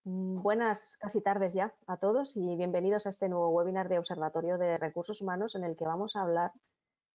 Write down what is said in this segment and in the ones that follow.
Buenas casi tardes ya a todos y bienvenidos a este nuevo webinar de Observatorio de Recursos Humanos en el que vamos a hablar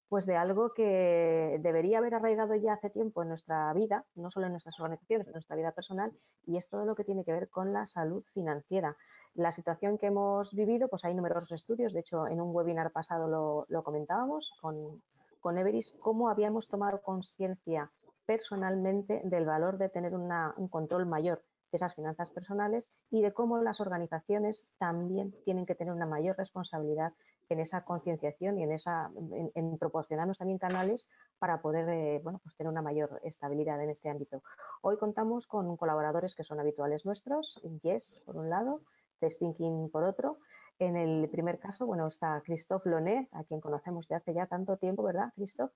pues, de algo que debería haber arraigado ya hace tiempo en nuestra vida, no solo en nuestras organizaciones, en nuestra vida personal, y es todo lo que tiene que ver con la salud financiera. La situación que hemos vivido, pues hay numerosos estudios, de hecho en un webinar pasado lo comentábamos con Everis, cómo habíamos tomado conciencia personalmente del valor de tener un control mayor de esas finanzas personales y de cómo las organizaciones también tienen que tener una mayor responsabilidad en esa concienciación y en proporcionarnos también canales para poder pues tener una mayor estabilidad en este ámbito. Hoy contamos con colaboradores que son habituales nuestros, Yes por un lado, Test Thinking por otro. En el primer caso, bueno, está Christophe Lonet, a quien conocemos de hace ya tanto tiempo, ¿verdad, Christophe?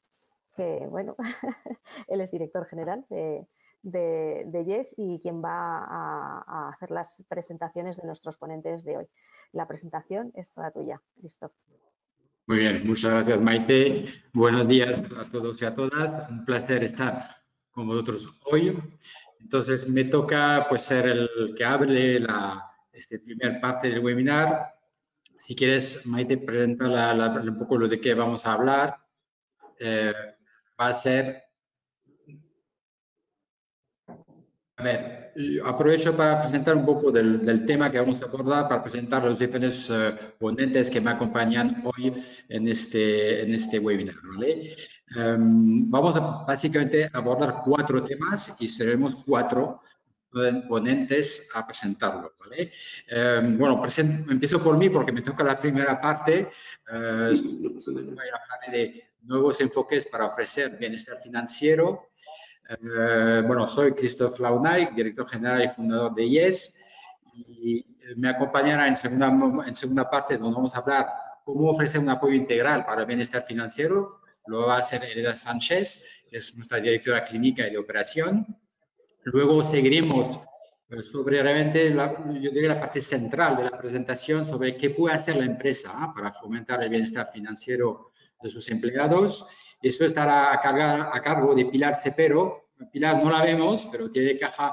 Que, bueno, él es director general de Yes y quien va a hacer las presentaciones de nuestros ponentes de hoy. La presentación es toda tuya, Christophe. Muy bien, muchas gracias, Maite. Buenos días a todos y a todas. Un placer estar con vosotros hoy. Entonces, me toca pues ser el que hable esta primera parte del webinar. Si quieres, Maite, presenta un poco lo de qué vamos a hablar. Va a ser... A ver, aprovecho para presentar un poco del tema que vamos a abordar, para presentar los diferentes ponentes que me acompañan hoy en este webinar, ¿vale? Vamos a básicamente abordar 4 temas y seremos 4 ponentes a presentarlo, ¿vale? Bueno, empiezo por mí porque me toca la primera parte. Voy a hablar de nuevos enfoques para ofrecer bienestar financiero. Bueno, soy Christophe Launay, director general y fundador de Yes, y me acompañará en segunda parte donde vamos a hablar cómo ofrecer un apoyo integral para el bienestar financiero. Lo va a hacer Elena Sánchez, que es nuestra directora clínica y de operación. Luego seguiremos sobre realmente yo diría la parte central de la presentación sobre qué puede hacer la empresa para fomentar el bienestar financiero de sus empleados. Eso estará a cargo de Pilar Cepero. Pilar no la vemos, pero tiene cara,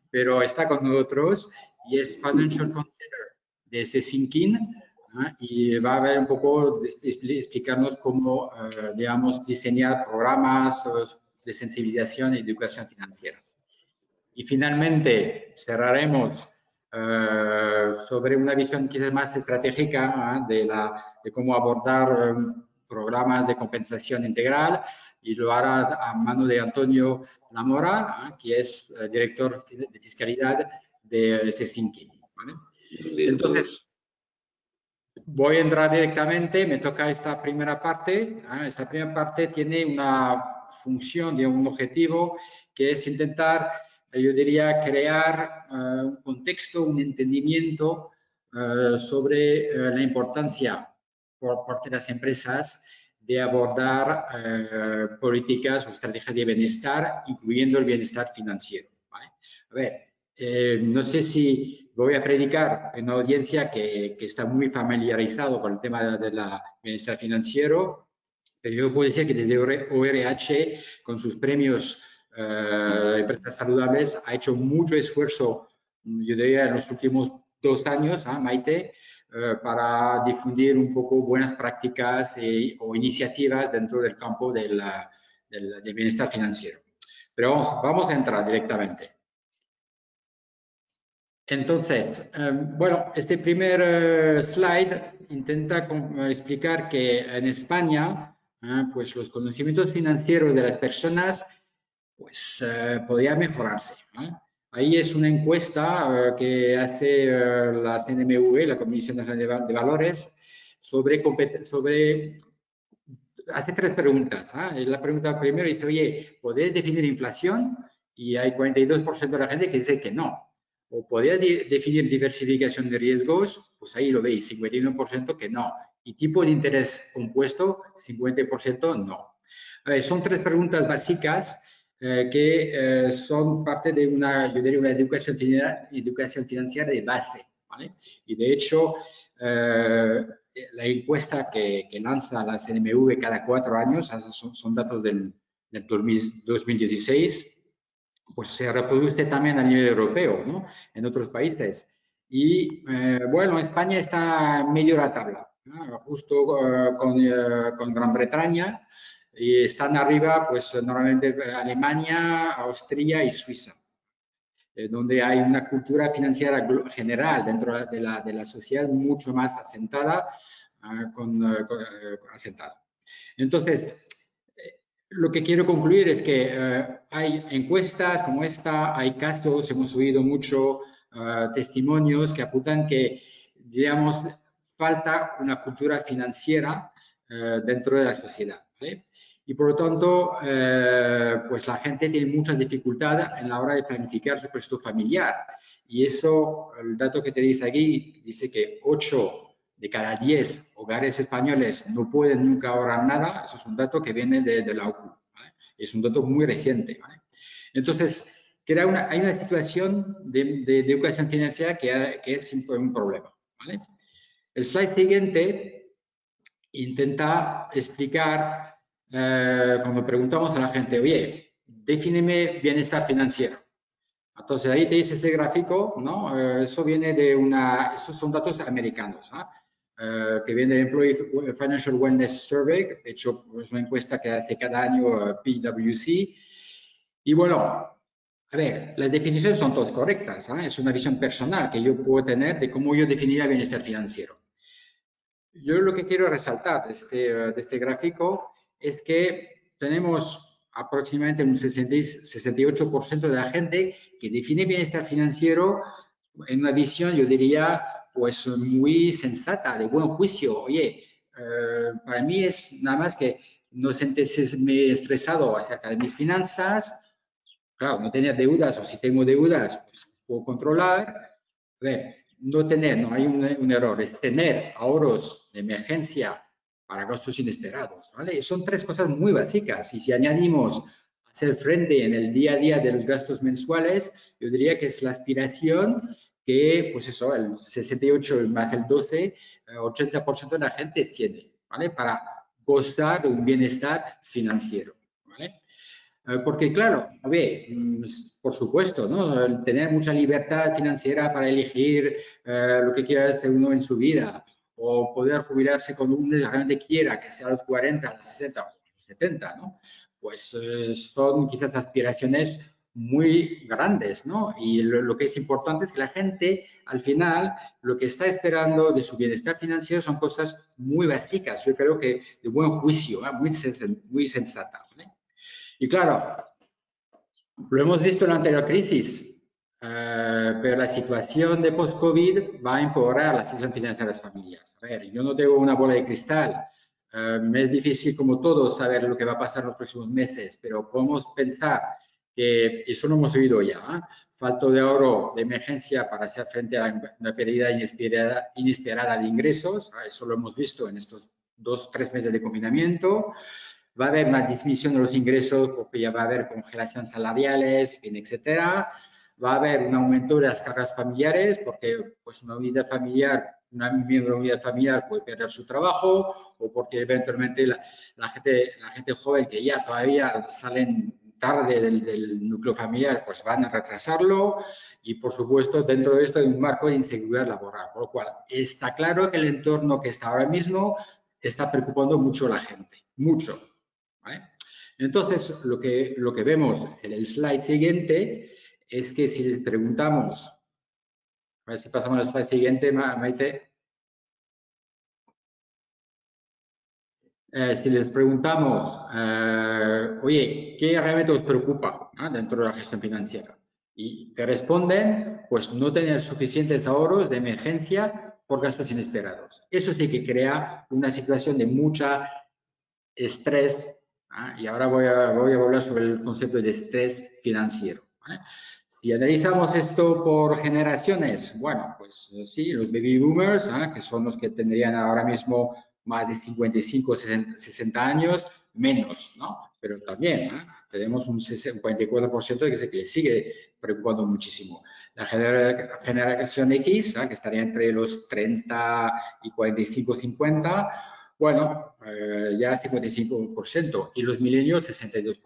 pero está con nosotros y es Financial Consider de ese Thinking, y va a ver un poco, explicarnos cómo, digamos, diseñar programas de sensibilización y educación financiera. Y finalmente cerraremos sobre una visión quizás más estratégica de cómo abordar programas de compensación integral, y lo hará a mano de Antonio Lamora, que es director de fiscalidad de Thinking, ¿vale? Entonces, voy a entrar directamente, me toca esta primera parte. Esta primera parte tiene una función, un objetivo, que es intentar, yo diría, crear un contexto, un entendimiento sobre la importancia por parte de las empresas de abordar políticas o estrategias de bienestar, incluyendo el bienestar financiero, ¿vale? A ver, no sé si voy a predicar en una audiencia que está muy familiarizado con el tema del bienestar financiero, pero yo puedo decir que desde ORH, con sus premios Empresas Saludables, ha hecho mucho esfuerzo, yo diría, en los últimos 2 años, Maite, para difundir un poco buenas prácticas o iniciativas dentro del campo del bienestar financiero. Pero vamos a entrar directamente. Entonces, bueno, este primer slide intenta explicar que en España, pues los conocimientos financieros de las personas, pues podrían mejorarse, ¿no? Ahí es una encuesta que hace la CNMV, la Comisión Nacional de Valores, hace 3 preguntas. La pregunta primero dice, oye, ¿podéis definir inflación? Y hay 42% de la gente que dice que no. ¿O podéis definir diversificación de riesgos? Pues ahí lo veis, 51% que no. ¿Y tipo de interés compuesto? 50% no. Son 3 preguntas básicas que son parte de yo diría, una educación financiera de base, ¿vale? Y de hecho, la encuesta que lanza la CNMV cada 4 años, son datos del 2016, pues se reproduce también a nivel europeo, ¿no? En otros países. Y bueno, España está medio a la tabla, ¿no? Justo con Gran Bretaña, y están arriba, pues normalmente Alemania, Austria y Suiza, donde hay una cultura financiera general dentro de la sociedad mucho más asentada, asentada. Entonces, lo que quiero concluir es que hay encuestas como esta, hay casos, hemos oído mucho testimonios que apuntan que, digamos, falta una cultura financiera dentro de la sociedad, ¿vale? Y por lo tanto, pues la gente tiene mucha dificultad en la hora de planificar su presupuesto familiar. Y eso, el dato que te dice aquí, dice que 8 de cada 10 hogares españoles no pueden nunca ahorrar nada. Eso es un dato que viene de la OCU, ¿vale? Es un dato muy reciente, ¿vale? Entonces, hay una situación de educación financiera que es un problema, ¿vale? El slide siguiente intenta explicar, cuando preguntamos a la gente, oye, defíneme bienestar financiero. Entonces, ahí te dice ese gráfico, ¿no? Eso viene esos son datos americanos, ¿no? Que viene de Employee Financial Wellness Survey. De hecho, es una encuesta que hace cada año PwC. Y bueno, a ver, las definiciones son todas correctas, ¿eh? Es una visión personal que yo puedo tener de cómo yo definiría bienestar financiero. Yo lo que quiero resaltar de este gráfico es que tenemos aproximadamente un 68% de la gente que define bienestar financiero en una visión, yo diría, pues muy sensata, de buen juicio. Oye, para mí es nada más que no sentirme estresado acerca de mis finanzas, claro, no tener deudas, o si tengo deudas, pues puedo controlar. A ver, no hay un error, es tener ahorros de emergencia para gastos inesperados, ¿vale? Son tres cosas muy básicas, y si añadimos hacer frente en el día a día de los gastos mensuales, yo diría que es la aspiración que, pues eso, el 68 más el 12, 80% de la gente tiene, ¿vale? Para gozar de un bienestar financiero, ¿vale? Porque claro, a ver, por supuesto, ¿no? El tener mucha libertad financiera para elegir lo que quiera hacer uno en su vida, o poder jubilarse cuando uno realmente quiera, que sea a los 40, a los 60 o a los 70, ¿no? Pues son quizás aspiraciones muy grandes, ¿no? Y lo que es importante es que la gente, al final, lo que está esperando de su bienestar financiero son cosas muy básicas, yo creo que de buen juicio, ¿eh? Muy sensata, ¿vale? Y claro, lo hemos visto en la anterior crisis, pero la situación de post-COVID va a empeorar la situación financiera de las familias. A ver, yo no tengo una bola de cristal, me es difícil como todos saber lo que va a pasar en los próximos meses, pero podemos pensar que, eso lo hemos oído ya, ¿eh? Falta de ahorro de emergencia para hacer frente a una pérdida inesperada de ingresos, eso lo hemos visto en estos 2-3 meses de confinamiento. Va a haber una disminución de los ingresos porque ya va a haber congelación salariales, etcétera. Va a haber un aumento de las cargas familiares porque pues un miembro de una unidad familiar puede perder su trabajo, o porque eventualmente la gente joven que ya todavía salen tarde del núcleo familiar, pues van a retrasarlo, y por supuesto dentro de esto hay un marco de inseguridad laboral, por lo cual está claro que el entorno que está ahora mismo está preocupando mucho a la gente, mucho. ¿Vale? Entonces, lo que vemos en el slide siguiente es que si les preguntamos, a ver si pasamos al slide siguiente, Maite. Si les preguntamos, oye, ¿qué realmente os preocupa, ¿no? dentro de la gestión financiera? Y te responden, pues no tener suficientes ahorros de emergencia por gastos inesperados. Eso sí que crea una situación de mucha estrés. Y ahora voy a hablar sobre el concepto de estrés financiero. ¿Vale? Si analizamos esto por generaciones, bueno, pues sí, los baby boomers, que son los que tendrían ahora mismo más de 55, 60 años, menos, ¿no? Pero también tenemos un 44% que les sigue preocupando muchísimo. La generación X, que estaría entre los 30 y 45, 50, bueno, ya 55%, y los millennials 62%.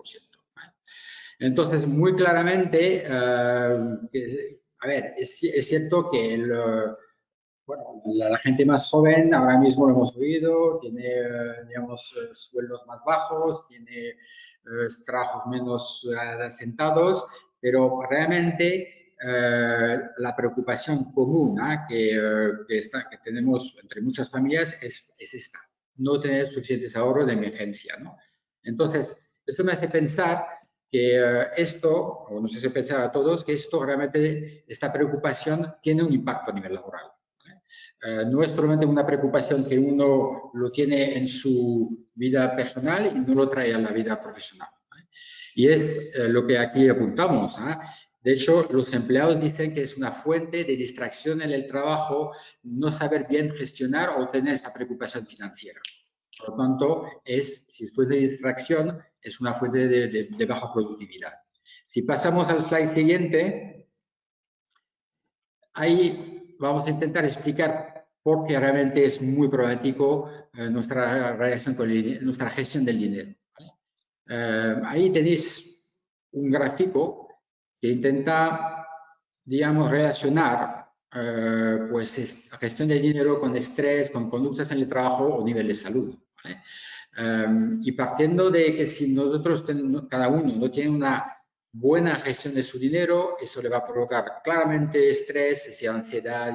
Entonces, muy claramente, a ver, es cierto que bueno, la gente más joven, ahora mismo lo hemos oído, tiene, digamos, sueldos más bajos, tiene trabajos menos asentados, pero realmente la preocupación común que tenemos entre muchas familias es esta, no tener suficientes ahorros de emergencia, ¿no? Entonces, esto me hace pensar que esto, o nos hace pensar a todos, que esto realmente, esta preocupación tiene un impacto a nivel laboral. No es solamente una preocupación que uno lo tiene en su vida personal y no lo trae a la vida profesional. Y es lo que aquí apuntamos. De hecho, los empleados dicen que es una fuente de distracción en el trabajo no saber bien gestionar o tener esta preocupación financiera. Por lo tanto, si fuente de distracción, es una fuente de baja productividad. Si pasamos al slide siguiente, ahí vamos a intentar explicar por qué realmente es muy problemático nuestra relación con nuestra gestión del dinero. Ahí tenéis un gráfico que intenta, digamos, relacionar pues la gestión del dinero con estrés, con conductas en el trabajo o nivel de salud. ¿Vale? Y partiendo de que si nosotros, cada uno no tiene una buena gestión de su dinero, eso le va a provocar claramente estrés, ansiedad,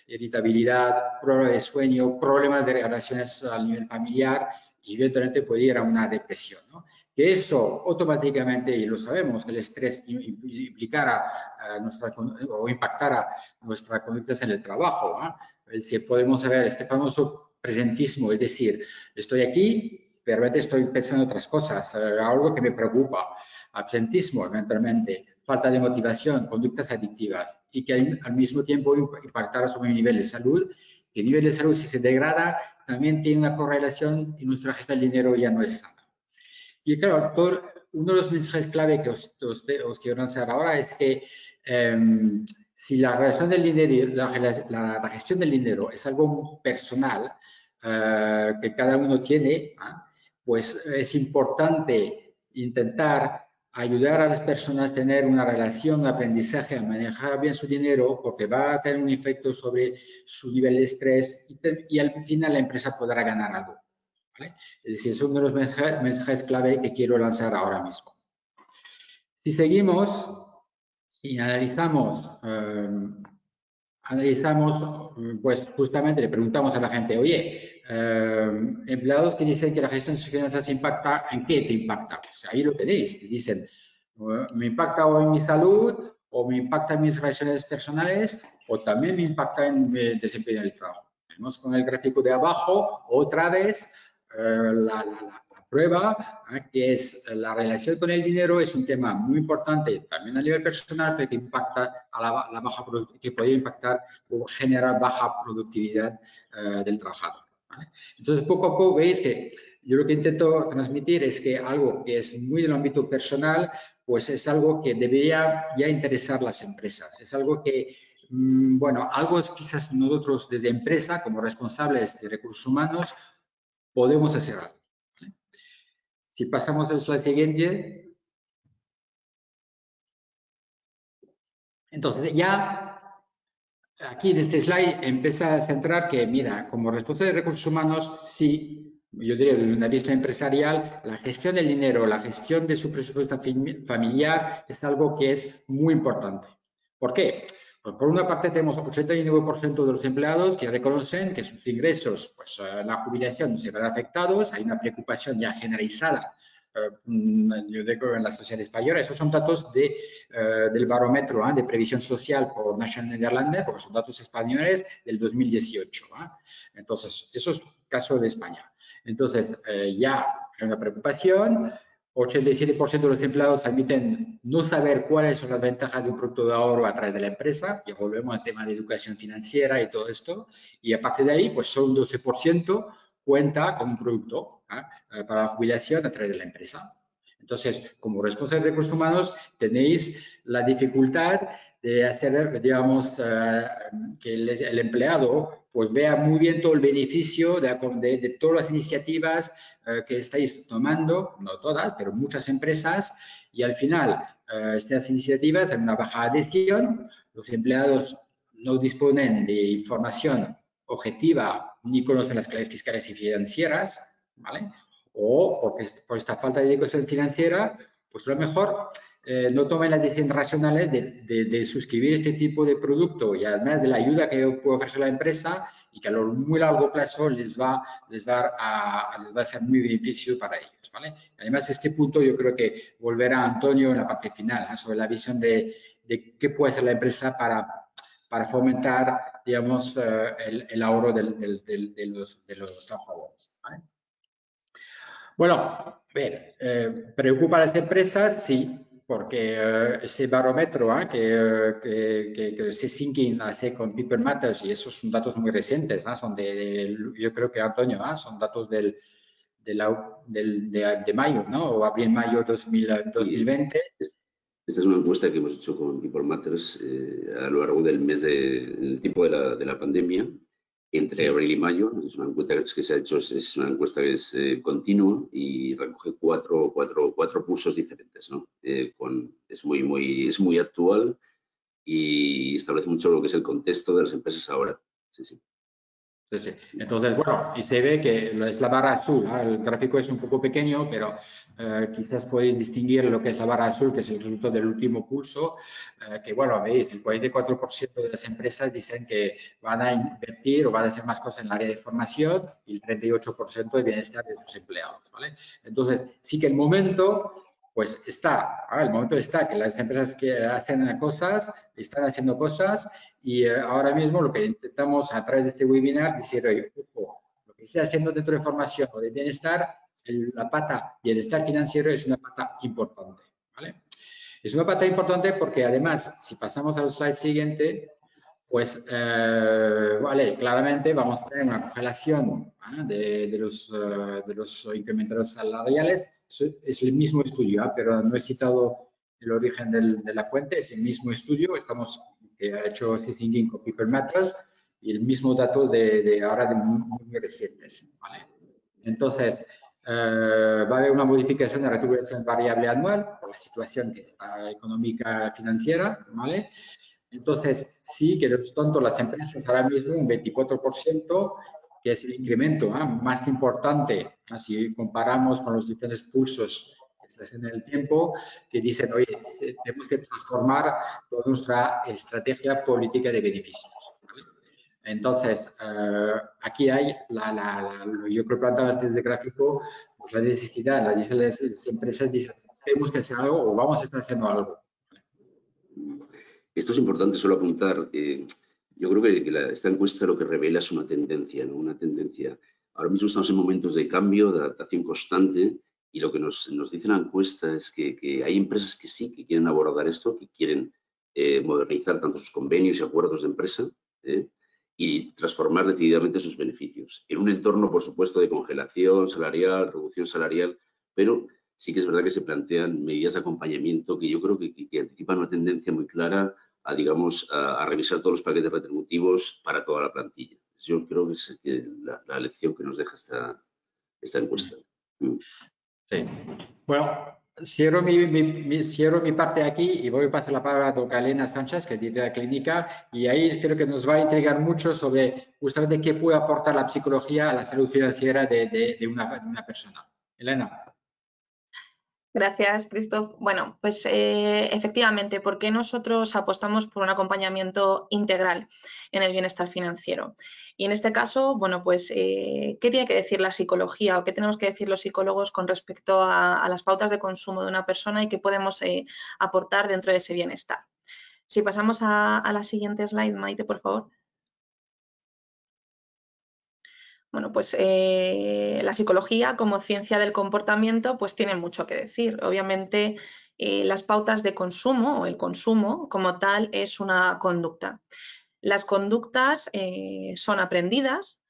irritabilidad, problemas de sueño, problemas de relaciones a nivel familiar y eventualmente puede ir a una depresión, ¿no? Que eso automáticamente, y lo sabemos, que el estrés implicará o impactará nuestras conductas en el trabajo, ¿no? Si podemos ver este famoso presentismo, es decir, estoy aquí, pero realmente estoy pensando en otras cosas, algo que me preocupa. Absentismo, eventualmente, falta de motivación, conductas adictivas y que al mismo tiempo impactará sobre mi nivel de salud. Que el nivel de salud, si se degrada, también tiene una correlación y nuestra gestión del dinero ya no es sana. Y claro, uno de los mensajes clave que os quiero lanzar ahora es que si la relación del dinero, la gestión del dinero es algo personal que cada uno tiene, pues es importante intentar ayudar a las personas a tener una relación, un aprendizaje, a manejar bien su dinero, porque va a tener un efecto sobre su nivel de estrés y al final la empresa podrá ganar algo. ¿Vale? Es decir, es uno de los mensajes clave que quiero lanzar ahora mismo. Si seguimos y analizamos, pues justamente le preguntamos a la gente, oye, empleados que dicen que la gestión de sus finanzas impacta, ¿en qué te impacta? Pues ahí lo tenéis, te dicen, me impacta o en mi salud, o me impacta en mis relaciones personales, o también me impacta en mi desempeño en el trabajo. Vemos con el gráfico de abajo, otra vez, la prueba, que es la relación con el dinero, es un tema muy importante también a nivel personal, pero que impacta a la baja que puede impactar o generar baja productividad del trabajador. ¿Vale? Entonces, poco a poco veis que yo lo que intento transmitir es que algo que es muy del ámbito personal, pues es algo que debería ya interesar las empresas. Es algo que, bueno, algo quizás nosotros desde empresa, como responsables de recursos humanos, podemos hacer algo. ¿Vale? Si pasamos al slide siguiente. Entonces, ya aquí en este slide empieza a centrar que, mira, como responsable de recursos humanos, sí, yo diría desde una vista empresarial, la gestión del dinero, la gestión de su presupuesto familiar es algo que es muy importante. ¿Por qué? Pues por una parte tenemos 89% de los empleados que reconocen que sus ingresos, pues la jubilación se verán afectados, hay una preocupación ya generalizada yo digo en la sociedad española. Esos son datos del barómetro de previsión social por National Netherlands, porque son datos españoles del 2018. Entonces, eso es caso de España. Entonces, ya hay una preocupación. 87% de los empleados admiten no saber cuáles son las ventajas de un producto de ahorro a través de la empresa. Ya volvemos al tema de educación financiera y todo esto. Y a partir de ahí, pues solo un 12% cuenta con un producto para la jubilación a través de la empresa. Entonces, como responsable de recursos humanos, tenéis la dificultad de hacer, digamos, que el empleado pues vea muy bien todo el beneficio de todas las iniciativas que estáis tomando, no todas, pero muchas empresas, y al final estas iniciativas en una baja adhesión, los empleados no disponen de información objetiva ni conocen las claves fiscales y financieras, ¿vale? O porque por esta falta de educación financiera, pues a lo mejor no tomen las decisiones racionales de suscribir este tipo de producto y además de la ayuda que puede ofrecer la empresa y que a lo muy largo plazo les va a ser muy beneficio para ellos, ¿vale? Además, este punto yo creo que volverá Antonio en la parte final, ¿eh? Sobre la visión de qué puede hacer la empresa para fomentar, digamos, el ahorro de los trabajadores, ¿vale? Bueno, a ver, ¿preocupa a las empresas? Sí, porque ese barómetro que C-Thinking hace con People Matters, y esos son datos muy recientes, ¿no? Son yo creo que, Antonio, son datos de mayo, ¿no? O abril-mayo 2020. Esta es una encuesta que hemos hecho con People Matters a lo largo del mes del tiempo de la pandemia, entre abril y mayo. Es una encuesta que se ha hecho, es una encuesta que es continua y recoge cuatro pulsos diferentes, ¿no? Es muy actual y establece mucho lo que es el contexto de las empresas ahora. Sí, sí. Sí. Entonces, bueno, y se ve que es la barra azul, ¿no? El gráfico es un poco pequeño, pero quizás podéis distinguir lo que es la barra azul, que es el resultado del último pulso, que bueno, veis, el 44% de las empresas dicen que van a invertir o van a hacer más cosas en el área de formación y el 38% de bienestar de sus empleados, ¿vale? Entonces, sí que el momento... Pues el momento está que las empresas que hacen cosas, están haciendo cosas y ahora mismo lo que intentamos a través de este webinar decir, oye, ojo, lo que esté haciendo dentro de formación o de bienestar, la pata bienestar financiero es una pata importante, ¿vale? Es una pata importante porque además, si pasamos al slide siguiente, pues, vale, claramente vamos a tener una congelación de los incrementos salariales. Es el mismo estudio, pero no he citado el origen de la fuente, es el mismo estudio que ha hecho C-Thinking con People Matters y el mismo dato de ahora de muy recientes, ¿vale? Entonces, va a haber una modificación de la retribución variable anual por la situación económica financiera, ¿vale? Entonces, sí que tanto las empresas ahora mismo un 24%, que es el incremento más importante, si comparamos con los diferentes pulsos que se hacen en el tiempo, que dicen, oye, tenemos que transformar toda nuestra estrategia política de beneficios. ¿Vale? Entonces, aquí hay, yo creo que planteabas desde gráfico, pues la necesidad, las empresas dicen, tenemos que hacer algo o vamos a estar haciendo algo. Esto es importante solo apuntar. Yo creo que esta encuesta lo que revela es una tendencia, ¿no? Una tendencia. Ahora mismo estamos en momentos de cambio, de adaptación constante, y lo que nos dice la encuesta es que hay empresas que sí, que quieren abordar esto, que quieren modernizar tanto sus convenios y acuerdos de empresa y transformar decididamente sus beneficios. En un entorno, por supuesto, de congelación salarial, reducción salarial, pero sí que es verdad que se plantean medidas de acompañamiento que yo creo que anticipan una tendencia muy clara a, digamos, a revisar todos los paquetes retributivos para toda la plantilla. Yo creo que es la lección que nos deja esta encuesta. Sí. Bueno, cierro mi parte aquí y voy a pasar la palabra a doña Elena Sánchez, que es directora de clínica, y ahí creo que nos va a intrigar mucho sobre justamente qué puede aportar la psicología a la salud financiera de una persona. Elena. Gracias, Christoph. Bueno, pues efectivamente, ¿por qué nosotros apostamos por un acompañamiento integral en el bienestar financiero? Y en este caso, bueno, pues, ¿qué tiene que decir la psicología o qué tenemos que decir los psicólogos con respecto a las pautas de consumo de una persona y qué podemos aportar dentro de ese bienestar? Si pasamos a la siguiente slide, Maite, por favor. Bueno, pues la psicología como ciencia del comportamiento pues tiene mucho que decir. Obviamente las pautas de consumo o el consumo como tal es una conducta. Las conductas son aprendidas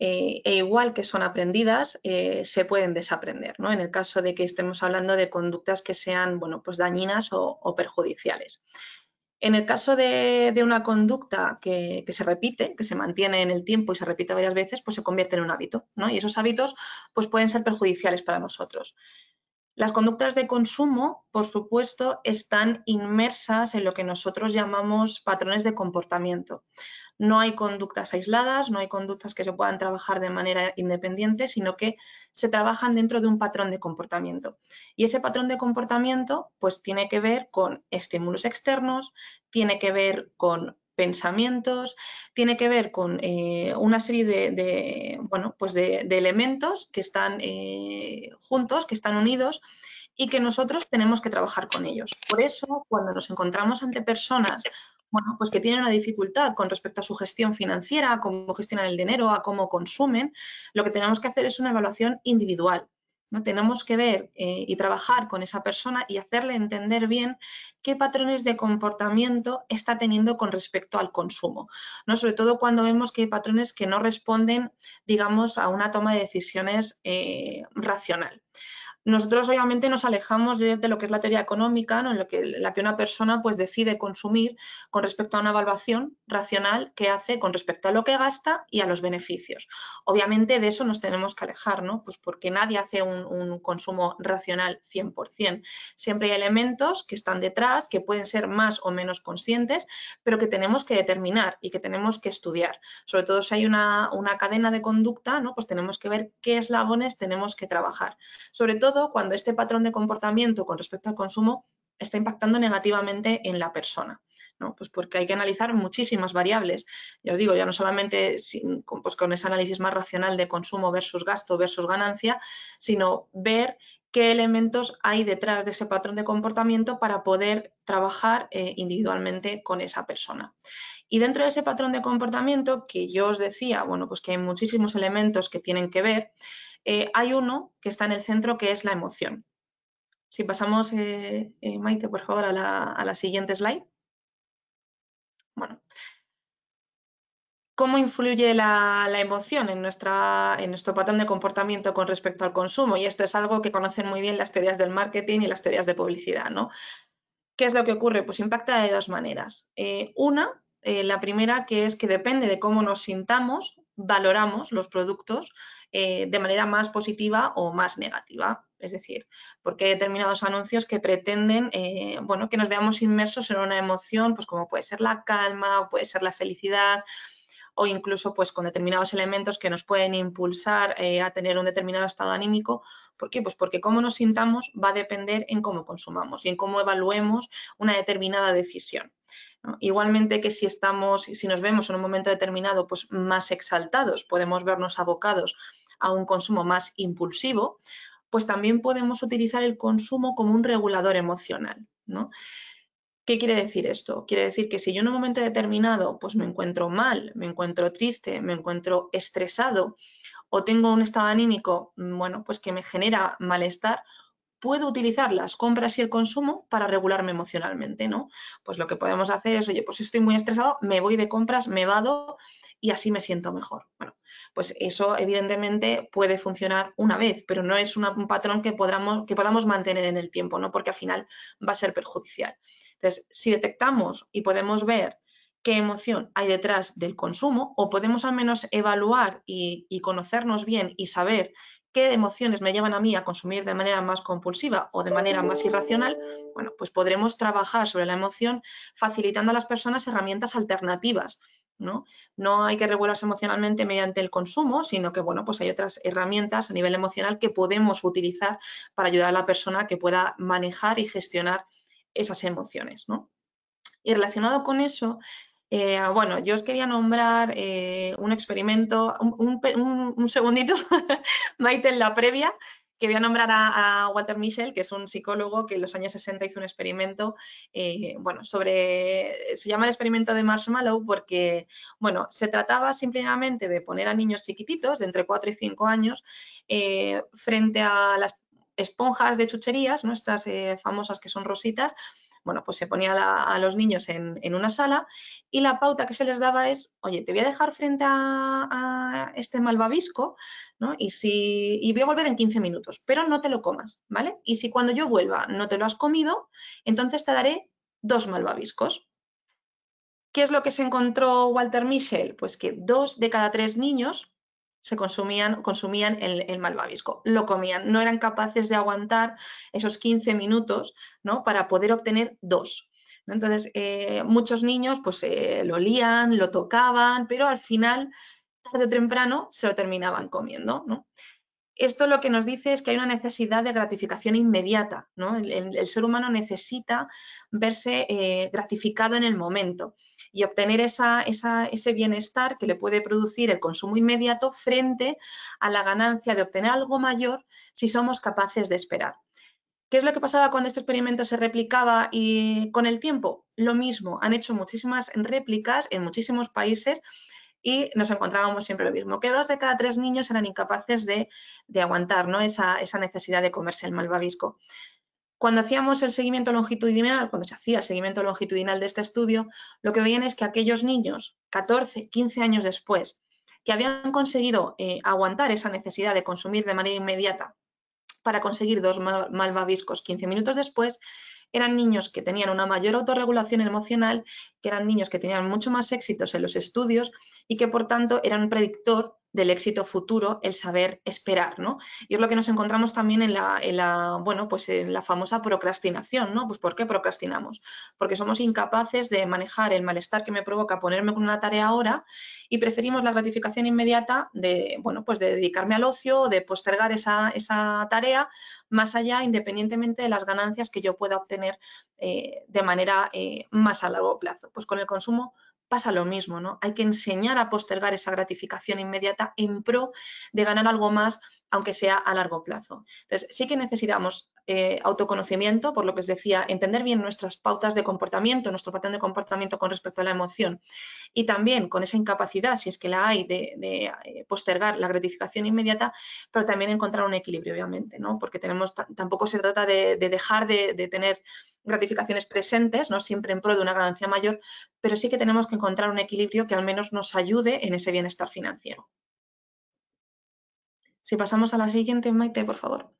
e igual que son aprendidas, se pueden desaprender, ¿no? En el caso de que estemos hablando de conductas que sean, bueno, pues dañinas o perjudiciales. En el caso de una conducta que se repite, que se mantiene en el tiempo y se repite varias veces, pues se convierte en un hábito, ¿no? Y esos hábitos pues pueden ser perjudiciales para nosotros. Las conductas de consumo, por supuesto, están inmersas en lo que nosotros llamamos patrones de comportamiento. No hay conductas aisladas, no hay conductas que se puedan trabajar de manera independiente, sino que se trabajan dentro de un patrón de comportamiento. Y ese patrón de comportamiento pues tiene que ver con estímulos externos, tiene que ver con pensamientos, tiene que ver con una serie de elementos que están juntos, que están unidos y que nosotros tenemos que trabajar con ellos. Por eso, cuando nos encontramos ante personas pues que tienen una dificultad con respecto a su gestión financiera, a cómo gestionan el dinero, a cómo consumen, lo que tenemos que hacer es una evaluación individual, ¿no? Tenemos que ver y trabajar con esa persona y hacerle entender bien qué patrones de comportamiento está teniendo con respecto al consumo, ¿no? Sobre todo cuando vemos que hay patrones que no responden, digamos, a una toma de decisiones racional. Nosotros obviamente nos alejamos de lo que es la teoría económica, ¿no? En la que una persona pues decide consumir con respecto a una evaluación racional que hace con respecto a lo que gasta y a los beneficios. Obviamente de eso nos tenemos que alejar, ¿no? Pues porque nadie hace un consumo racional 100%. Siempre hay elementos que están detrás, que pueden ser más o menos conscientes, pero que tenemos que determinar y que tenemos que estudiar. Sobre todo si hay una cadena de conducta, ¿no? Pues tenemos que ver qué eslabones tenemos que trabajar. Sobre todo cuando este patrón de comportamiento con respecto al consumo está impactando negativamente en la persona, ¿no? Pues porque hay que analizar muchísimas variables. Ya os digo, ya no solamente con ese análisis más racional de consumo versus gasto versus ganancia, sino ver qué elementos hay detrás de ese patrón de comportamiento para poder trabajar individualmente con esa persona. Y dentro de ese patrón de comportamiento, que yo os decía, bueno, pues que hay muchísimos elementos que tienen que ver, hay uno que está en el centro, que es la emoción. Si pasamos, Maite, por favor, a la siguiente slide. Bueno, ¿cómo influye la emoción en nuestro patrón de comportamiento con respecto al consumo? Y esto es algo que conocen muy bien las teorías del marketing y las teorías de publicidad, ¿no? ¿Qué es lo que ocurre? Pues impacta de dos maneras. La primera, que es que depende de cómo nos sintamos, valoramos los productos de manera más positiva o más negativa. Es decir, porque hay determinados anuncios que pretenden que nos veamos inmersos en una emoción, pues como puede ser la calma, o puede ser la felicidad, o incluso pues con determinados elementos que nos pueden impulsar a tener un determinado estado anímico. ¿Por qué? Pues porque cómo nos sintamos va a depender en cómo consumamos y en cómo evaluemos una determinada decisión, ¿no? Igualmente que si nos vemos en un momento determinado pues más exaltados, podemos vernos abocados a un consumo más impulsivo, pues también podemos utilizar el consumo como un regulador emocional, ¿no? ¿Qué quiere decir esto? Quiere decir que si yo en un momento determinado pues me encuentro mal, me encuentro triste, me encuentro estresado o tengo un estado anímico, pues que me genera malestar, puedo utilizar las compras y el consumo para regularme emocionalmente, ¿no? Pues lo que podemos hacer es, oye, pues si estoy muy estresado, me voy de compras, me vado y así me siento mejor. Bueno, pues eso evidentemente puede funcionar una vez, pero no es un patrón que podamos mantener en el tiempo, ¿no? Porque al final va a ser perjudicial. Entonces, si detectamos y podemos ver qué emoción hay detrás del consumo, o podemos al menos evaluar y conocernos bien y saber qué emociones me llevan a mí a consumir de manera más compulsiva o de manera más irracional, bueno, pues podremos trabajar sobre la emoción facilitando a las personas herramientas alternativas, ¿no? No hay que regularse emocionalmente mediante el consumo, sino que, bueno, pues hay otras herramientas a nivel emocional que podemos utilizar para ayudar a la persona a que pueda manejar y gestionar esas emociones, ¿no? Y relacionado con eso, yo os quería nombrar un experimento, un segundito, Maite, en la previa, que voy a nombrar a Walter Mischel, que es un psicólogo que en los años 60 hizo un experimento, se llama el experimento de Marshmallow porque, se trataba simplemente de poner a niños chiquititos, de entre 4 y 5 años, frente a las esponjas de chucherías, ¿no? Estas famosas que son rositas, bueno, pues se ponía a los niños en una sala y la pauta que se les daba es, oye, te voy a dejar frente a este malvavisco, ¿no? Y voy a volver en 15 minutos, pero no te lo comas, ¿vale? Y si cuando yo vuelva no te lo has comido, entonces te daré 2 malvaviscos. ¿Qué es lo que se encontró Walter Mischel? Pues que 2 de cada 3 niños se consumían el malvavisco, lo comían, no eran capaces de aguantar esos 15 minutos, ¿no? Para poder obtener 2. Entonces, muchos niños pues lo olían, lo tocaban, pero al final, tarde o temprano, se lo terminaban comiendo, ¿no? Esto lo que nos dice es que hay una necesidad de gratificación inmediata, ¿no? El ser humano necesita verse gratificado en el momento y obtener ese bienestar que le puede producir el consumo inmediato frente a la ganancia de obtener algo mayor si somos capaces de esperar. ¿Qué es lo que pasaba cuando este experimento se replicaba y con el tiempo? Lo mismo, han hecho muchísimas réplicas en muchísimos países y nos encontrábamos siempre lo mismo, que 2 de cada 3 niños eran incapaces de aguantar, ¿no? esa necesidad de comerse el malvavisco. Cuando hacíamos el seguimiento longitudinal, cuando se hacía el seguimiento longitudinal de este estudio, lo que veían es que aquellos niños, 14, 15 años después, que habían conseguido aguantar esa necesidad de consumir de manera inmediata para conseguir 2 malvaviscos 15 minutos después, eran niños que tenían una mayor autorregulación emocional, que eran niños que tenían mucho más éxitos en los estudios y que por tanto eran un predictor del éxito futuro el saber esperar, ¿no? Y es lo que nos encontramos también en la famosa procrastinación, ¿no? Pues ¿por qué procrastinamos? Porque somos incapaces de manejar el malestar que me provoca ponerme con una tarea ahora y preferimos la gratificación inmediata de, bueno, pues de dedicarme al ocio, de postergar esa tarea más allá, independientemente de las ganancias que yo pueda obtener de manera más a largo plazo. Pues con el consumo pasa lo mismo, ¿no? Hay que enseñar a postergar esa gratificación inmediata en pro de ganar algo más, aunque sea a largo plazo. Entonces, sí que necesitamos autoconocimiento, por lo que os decía, entender bien nuestras pautas de comportamiento, nuestro patrón de comportamiento con respecto a la emoción y también con esa incapacidad, si es que la hay, de postergar la gratificación inmediata, pero también encontrar un equilibrio, obviamente, ¿no? Porque tampoco se trata de dejar de tener gratificaciones presentes, ¿no? Siempre en pro de una ganancia mayor, pero sí que tenemos que encontrar un equilibrio que al menos nos ayude en ese bienestar financiero. Si pasamos a la siguiente, Maite, por favor.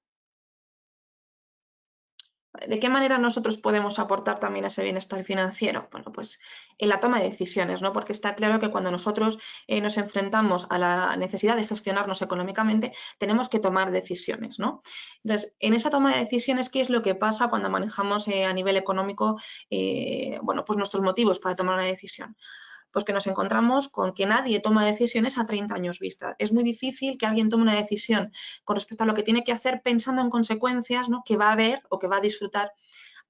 ¿De qué manera nosotros podemos aportar también ese bienestar financiero? Bueno, pues en la toma de decisiones, ¿no? Porque está claro que cuando nosotros nos enfrentamos a la necesidad de gestionarnos económicamente, tenemos que tomar decisiones, ¿no? Entonces, en esa toma de decisiones, ¿qué es lo que pasa cuando manejamos a nivel económico, pues nuestros motivos para tomar una decisión? Pues que nos encontramos con que nadie toma decisiones a 30 años vista. Es muy difícil que alguien tome una decisión con respecto a lo que tiene que hacer pensando en consecuencias, ¿no? que va a ver o que va a disfrutar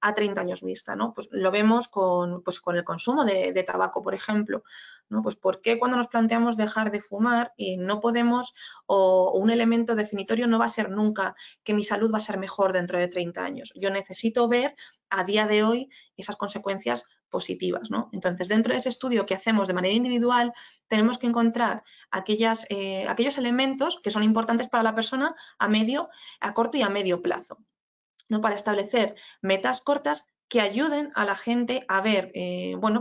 a 30 años vista, ¿no? Pues lo vemos con el consumo de tabaco, por ejemplo, ¿no? Pues ¿por qué cuando nos planteamos dejar de fumar no podemos o un elemento definitorio no va a ser nunca que mi salud va a ser mejor dentro de 30 años? Yo necesito ver a día de hoy esas consecuencias positivas, ¿no? Entonces, dentro de ese estudio que hacemos de manera individual, tenemos que encontrar aquellos elementos que son importantes para la persona a corto y a medio plazo, ¿no? Para establecer metas cortas que ayuden a la gente a ver,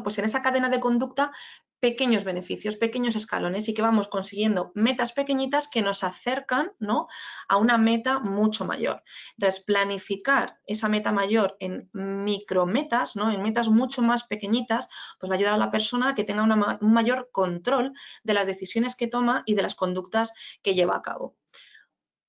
pues en esa cadena de conducta pequeños beneficios, pequeños escalones y que vamos consiguiendo metas pequeñitas que nos acercan, ¿no? a una meta mucho mayor. Entonces, planificar esa meta mayor en micrometas, ¿no? en metas mucho más pequeñitas, pues va a ayudar a la persona a que tenga un mayor control de las decisiones que toma y de las conductas que lleva a cabo.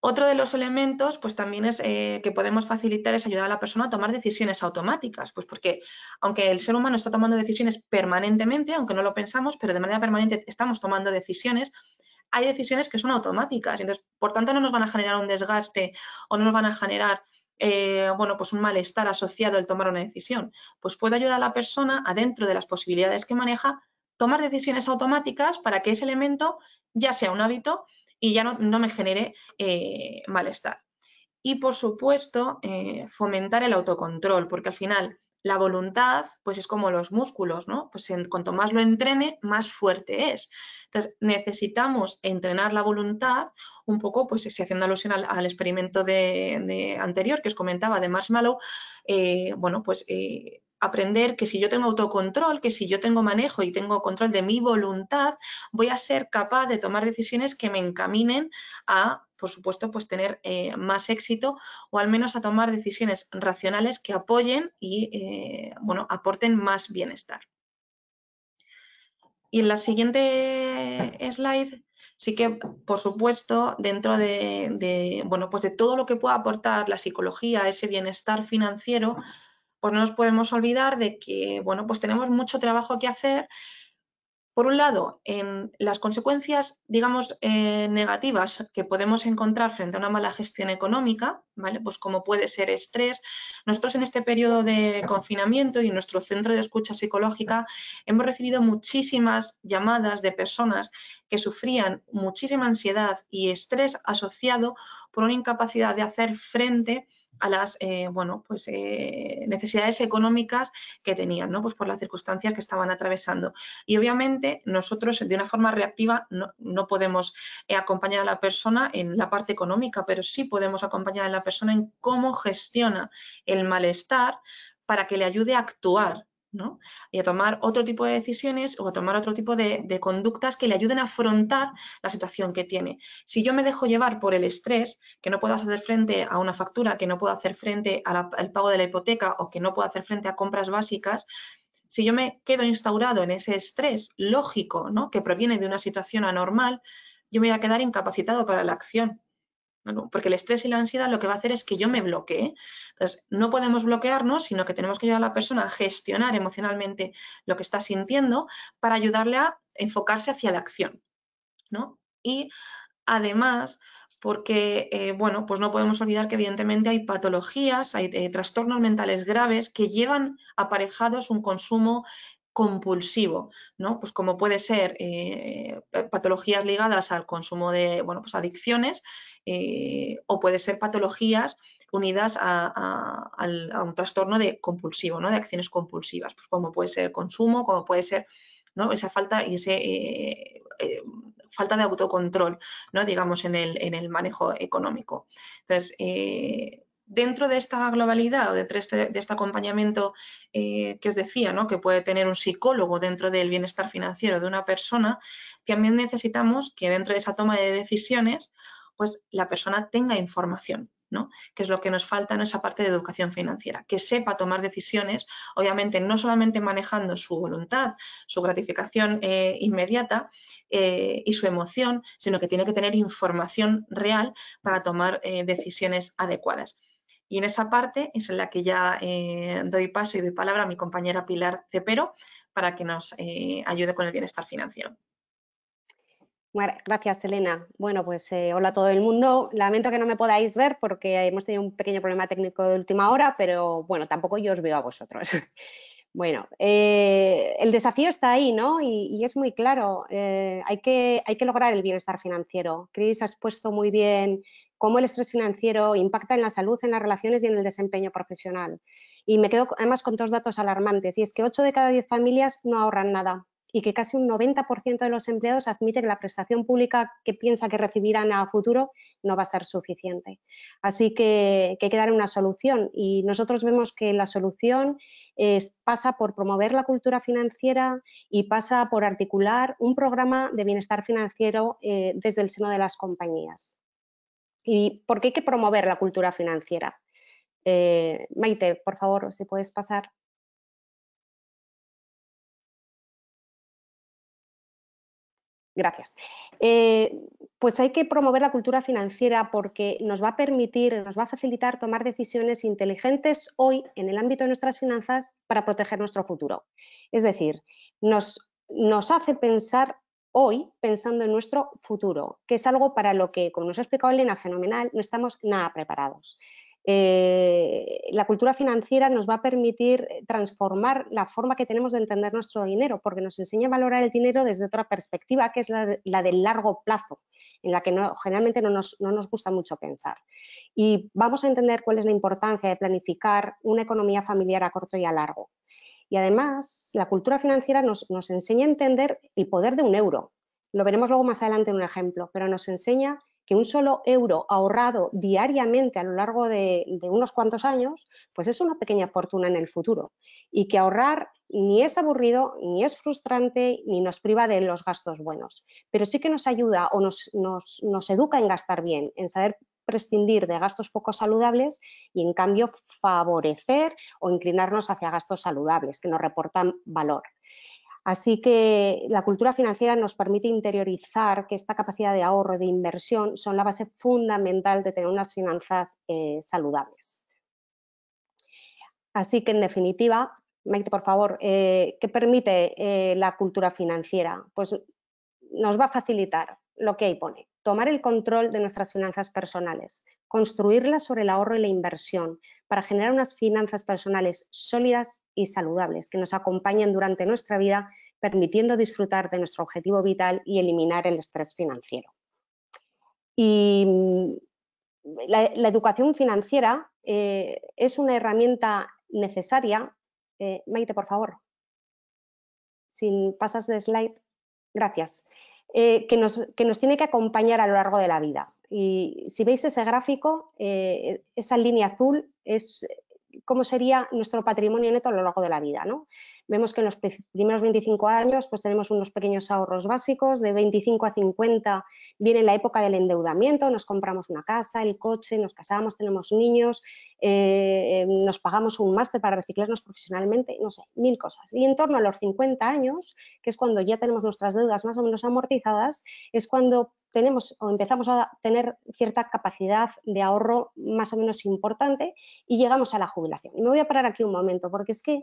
Otro de los elementos, pues también es que podemos facilitar es ayudar a la persona a tomar decisiones automáticas, pues porque aunque el ser humano está tomando decisiones permanentemente, aunque no lo pensamos, pero de manera permanente estamos tomando decisiones, hay decisiones que son automáticas, entonces por tanto no nos van a generar un desgaste o no nos van a generar pues un malestar asociado al tomar una decisión. Pues puede ayudar a la persona a dentro de las posibilidades que maneja tomar decisiones automáticas para que ese elemento ya sea un hábito y ya no me genere malestar. Y, por supuesto, fomentar el autocontrol, porque al final la voluntad pues es como los músculos, ¿no? Pues cuanto más lo entrene, más fuerte es. Entonces, necesitamos entrenar la voluntad un poco, pues haciendo alusión al experimento anterior que os comentaba de Marshmallow, aprender que si yo tengo autocontrol, que si yo tengo manejo y tengo control de mi voluntad, voy a ser capaz de tomar decisiones que me encaminen a, por supuesto, pues tener más éxito o al menos a tomar decisiones racionales que apoyen y, bueno, aporten más bienestar. Y en la siguiente slide, sí que, por supuesto, dentro bueno, pues de todo lo que pueda aportar la psicología a ese bienestar financiero, pues no nos podemos olvidar de que, bueno, pues tenemos mucho trabajo que hacer. Por un lado, en las consecuencias, digamos, negativas que podemos encontrar frente a una mala gestión económica, ¿vale? Pues como puede ser estrés. Nosotros en este periodo de confinamiento y en nuestro centro de escucha psicológica hemos recibido muchísimas llamadas de personas que sufrían muchísima ansiedad y estrés asociado por una incapacidad de hacer frente a las bueno, pues, necesidades económicas que tenían, ¿no? Pues por las circunstancias que estaban atravesando. Y obviamente nosotros de una forma reactiva no podemos acompañar a la persona en la parte económica, pero sí podemos acompañar a la persona en cómo gestiona el malestar para que le ayude a actuar, ¿no? Y a tomar otro tipo de decisiones o a tomar otro tipo de conductas que le ayuden a afrontar la situación que tiene. Si yo me dejo llevar por el estrés, que no puedo hacer frente a una factura, que no puedo hacer frente al pago de la hipoteca o que no puedo hacer frente a compras básicas, si yo me quedo instaurado en ese estrés lógico, ¿no? Que proviene de una situación anormal, yo me voy a quedar incapacitado para la acción. ¿No? Porque el estrés y la ansiedad lo que va a hacer es que yo me bloquee. Entonces, no podemos bloquearnos, sino que tenemos que ayudar a la persona a gestionar emocionalmente lo que está sintiendo para ayudarle a enfocarse hacia la acción, ¿no? Y además, porque, bueno, pues no podemos olvidar que evidentemente hay patologías, hay trastornos mentales graves que llevan aparejados un consumo compulsivo, ¿no? Pues como puede ser patologías ligadas al consumo de, bueno, pues adicciones o puede ser patologías unidas a un trastorno de compulsivo, ¿no? De acciones compulsivas, pues como puede ser el consumo, como puede ser, ¿no? Esa falta y ese falta de autocontrol, ¿no? Digamos, en el manejo económico. Entonces, dentro de esta globalidad o de este acompañamiento que os decía, ¿no? Que puede tener un psicólogo dentro del bienestar financiero de una persona, también necesitamos que dentro de esa toma de decisiones, pues la persona tenga información, ¿no? Que es lo que nos falta en esa parte de educación financiera, que sepa tomar decisiones, obviamente no solamente manejando su voluntad, su gratificación inmediata y su emoción, sino que tiene que tener información real para tomar decisiones adecuadas. Y en esa parte es en la que ya doy paso y doy palabra a mi compañera Pilar Cepero para que nos ayude con el bienestar financiero. Bueno, gracias, Elena. Bueno, pues hola a todo el mundo. Lamento que no me podáis ver porque hemos tenido un pequeño problema técnico de última hora, pero bueno, tampoco yo os veo a vosotros. Bueno, el desafío está ahí, ¿no? Y es muy claro, hay que lograr el bienestar financiero. Cris, has puesto muy bien cómo el estrés financiero impacta en la salud, en las relaciones y en el desempeño profesional. Y me quedo además con dos datos alarmantes, y es que 8 de cada 10 familias no ahorran nada y que casi un 90% de los empleados admite que la prestación pública que piensa que recibirán a futuro no va a ser suficiente. Así que hay que dar una solución y nosotros vemos que la solución pasa por promover la cultura financiera y pasa por articular un programa de bienestar financiero desde el seno de las compañías. ¿Y por qué hay que promover la cultura financiera? Maite, por favor, si puedes pasar. Gracias. Pues hay que promover la cultura financiera porque nos va a permitir, nos va a facilitar tomar decisiones inteligentes hoy en el ámbito de nuestras finanzas para proteger nuestro futuro. Es decir, nos hace pensar hoy pensando en nuestro futuro, que es algo para lo que, como nos ha explicado Elena, fenomenal, no estamos nada preparados. La cultura financiera nos va a permitir transformar la forma que tenemos de entender nuestro dinero, porque nos enseña a valorar el dinero desde otra perspectiva, que es la del largo plazo, en la que generalmente no nos gusta mucho pensar. Y vamos a entender cuál es la importancia de planificar una economía familiar a corto y a largo. Y además, la cultura financiera nos enseña a entender el poder de un euro. Lo veremos luego más adelante en un ejemplo, pero nos enseña que un solo euro ahorrado diariamente a lo largo de unos cuantos años, pues es una pequeña fortuna en el futuro. Y que ahorrar ni es aburrido, ni es frustrante, ni nos priva de los gastos buenos. Pero sí que nos ayuda o nos educa en gastar bien, en saber prescindir de gastos poco saludables y en cambio favorecer o inclinarnos hacia gastos saludables que nos reportan valor. Así que la cultura financiera nos permite interiorizar que esta capacidad de ahorro, de inversión, son la base fundamental de tener unas finanzas saludables. Así que, en definitiva, Maite, por favor, ¿qué permite la cultura financiera? Pues nos va a facilitar lo que ahí pone: tomar el control de nuestras finanzas personales, construirlas sobre el ahorro y la inversión para generar unas finanzas personales sólidas y saludables que nos acompañen durante nuestra vida, permitiendo disfrutar de nuestro objetivo vital y eliminar el estrés financiero. Y la educación financiera es una herramienta necesaria. Maite, por favor, si pasas de slide, gracias. Que nos tiene que acompañar a lo largo de la vida. Y si veis ese gráfico, esa línea azul es cómo sería nuestro patrimonio neto a lo largo de la vida, ¿no? Vemos que en los primeros 25 años pues tenemos unos pequeños ahorros básicos, de 25 a 50 viene la época del endeudamiento, nos compramos una casa, el coche, nos casamos, tenemos niños, nos pagamos un máster para reciclarnos profesionalmente, no sé, 1000 cosas. Y en torno a los 50 años, que es cuando ya tenemos nuestras deudas más o menos amortizadas, es cuando tenemos o empezamos a tener cierta capacidad de ahorro más o menos importante y llegamos a la jubilación. Y me voy a parar aquí un momento porque es que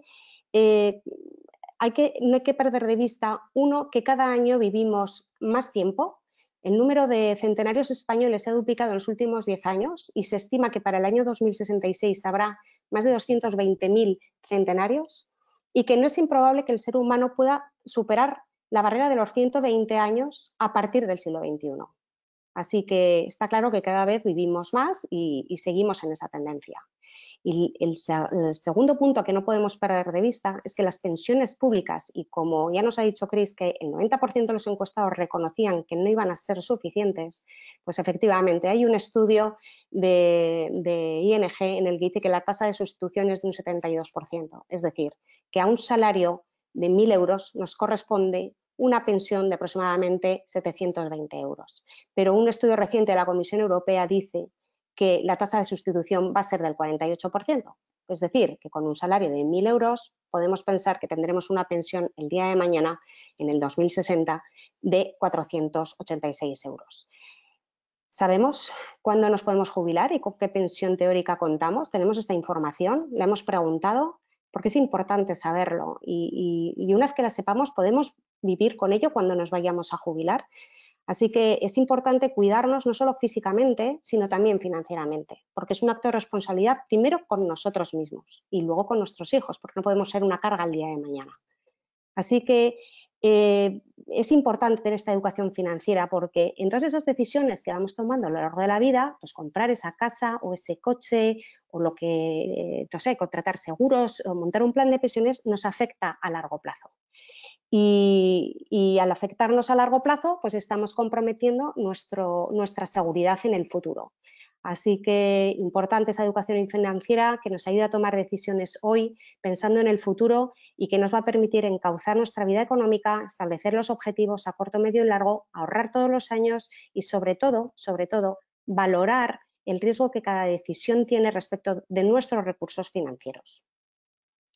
no hay que perder de vista, uno, que cada año vivimos más tiempo. El número de centenarios españoles se ha duplicado en los últimos 10 años y se estima que para el año 2066 habrá más de 220.000 centenarios y que no es improbable que el ser humano pueda superar la barrera de los 120 años a partir del siglo XXI. Así que está claro que cada vez vivimos más y seguimos en esa tendencia. Y el segundo punto que no podemos perder de vista es que las pensiones públicas, y como ya nos ha dicho Chris que el 90% de los encuestados reconocían que no iban a ser suficientes, pues efectivamente hay un estudio de ING en el que dice que la tasa de sustitución es de un 72%. Es decir, que a un salario de 1.000 euros nos corresponde una pensión de aproximadamente 720 euros. Pero un estudio reciente de la Comisión Europea dice que la tasa de sustitución va a ser del 48%. Es decir, que con un salario de 1.000 euros podemos pensar que tendremos una pensión el día de mañana, en el 2060, de 486 euros. ¿Sabemos cuándo nos podemos jubilar y con qué pensión teórica contamos? ¿Tenemos esta información? ¿La hemos preguntado? Porque es importante saberlo y una vez que la sepamos podemos vivir con ello cuando nos vayamos a jubilar. Así que es importante cuidarnos no solo físicamente, sino también financieramente, porque es un acto de responsabilidad primero con nosotros mismos y luego con nuestros hijos, porque no podemos ser una carga el día de mañana. Así que es importante tener esta educación financiera porque en todas esas decisiones que vamos tomando a lo largo de la vida, pues comprar esa casa o ese coche o lo que, no sé, contratar seguros o montar un plan de pensiones nos afecta a largo plazo. Y al afectarnos a largo plazo, pues estamos comprometiendo nuestra seguridad en el futuro. Así que importante esa educación financiera que nos ayude a tomar decisiones hoy pensando en el futuro y que nos va a permitir encauzar nuestra vida económica, establecer los objetivos a corto, medio y largo, ahorrar todos los años y sobre todo, valorar el riesgo que cada decisión tiene respecto de nuestros recursos financieros.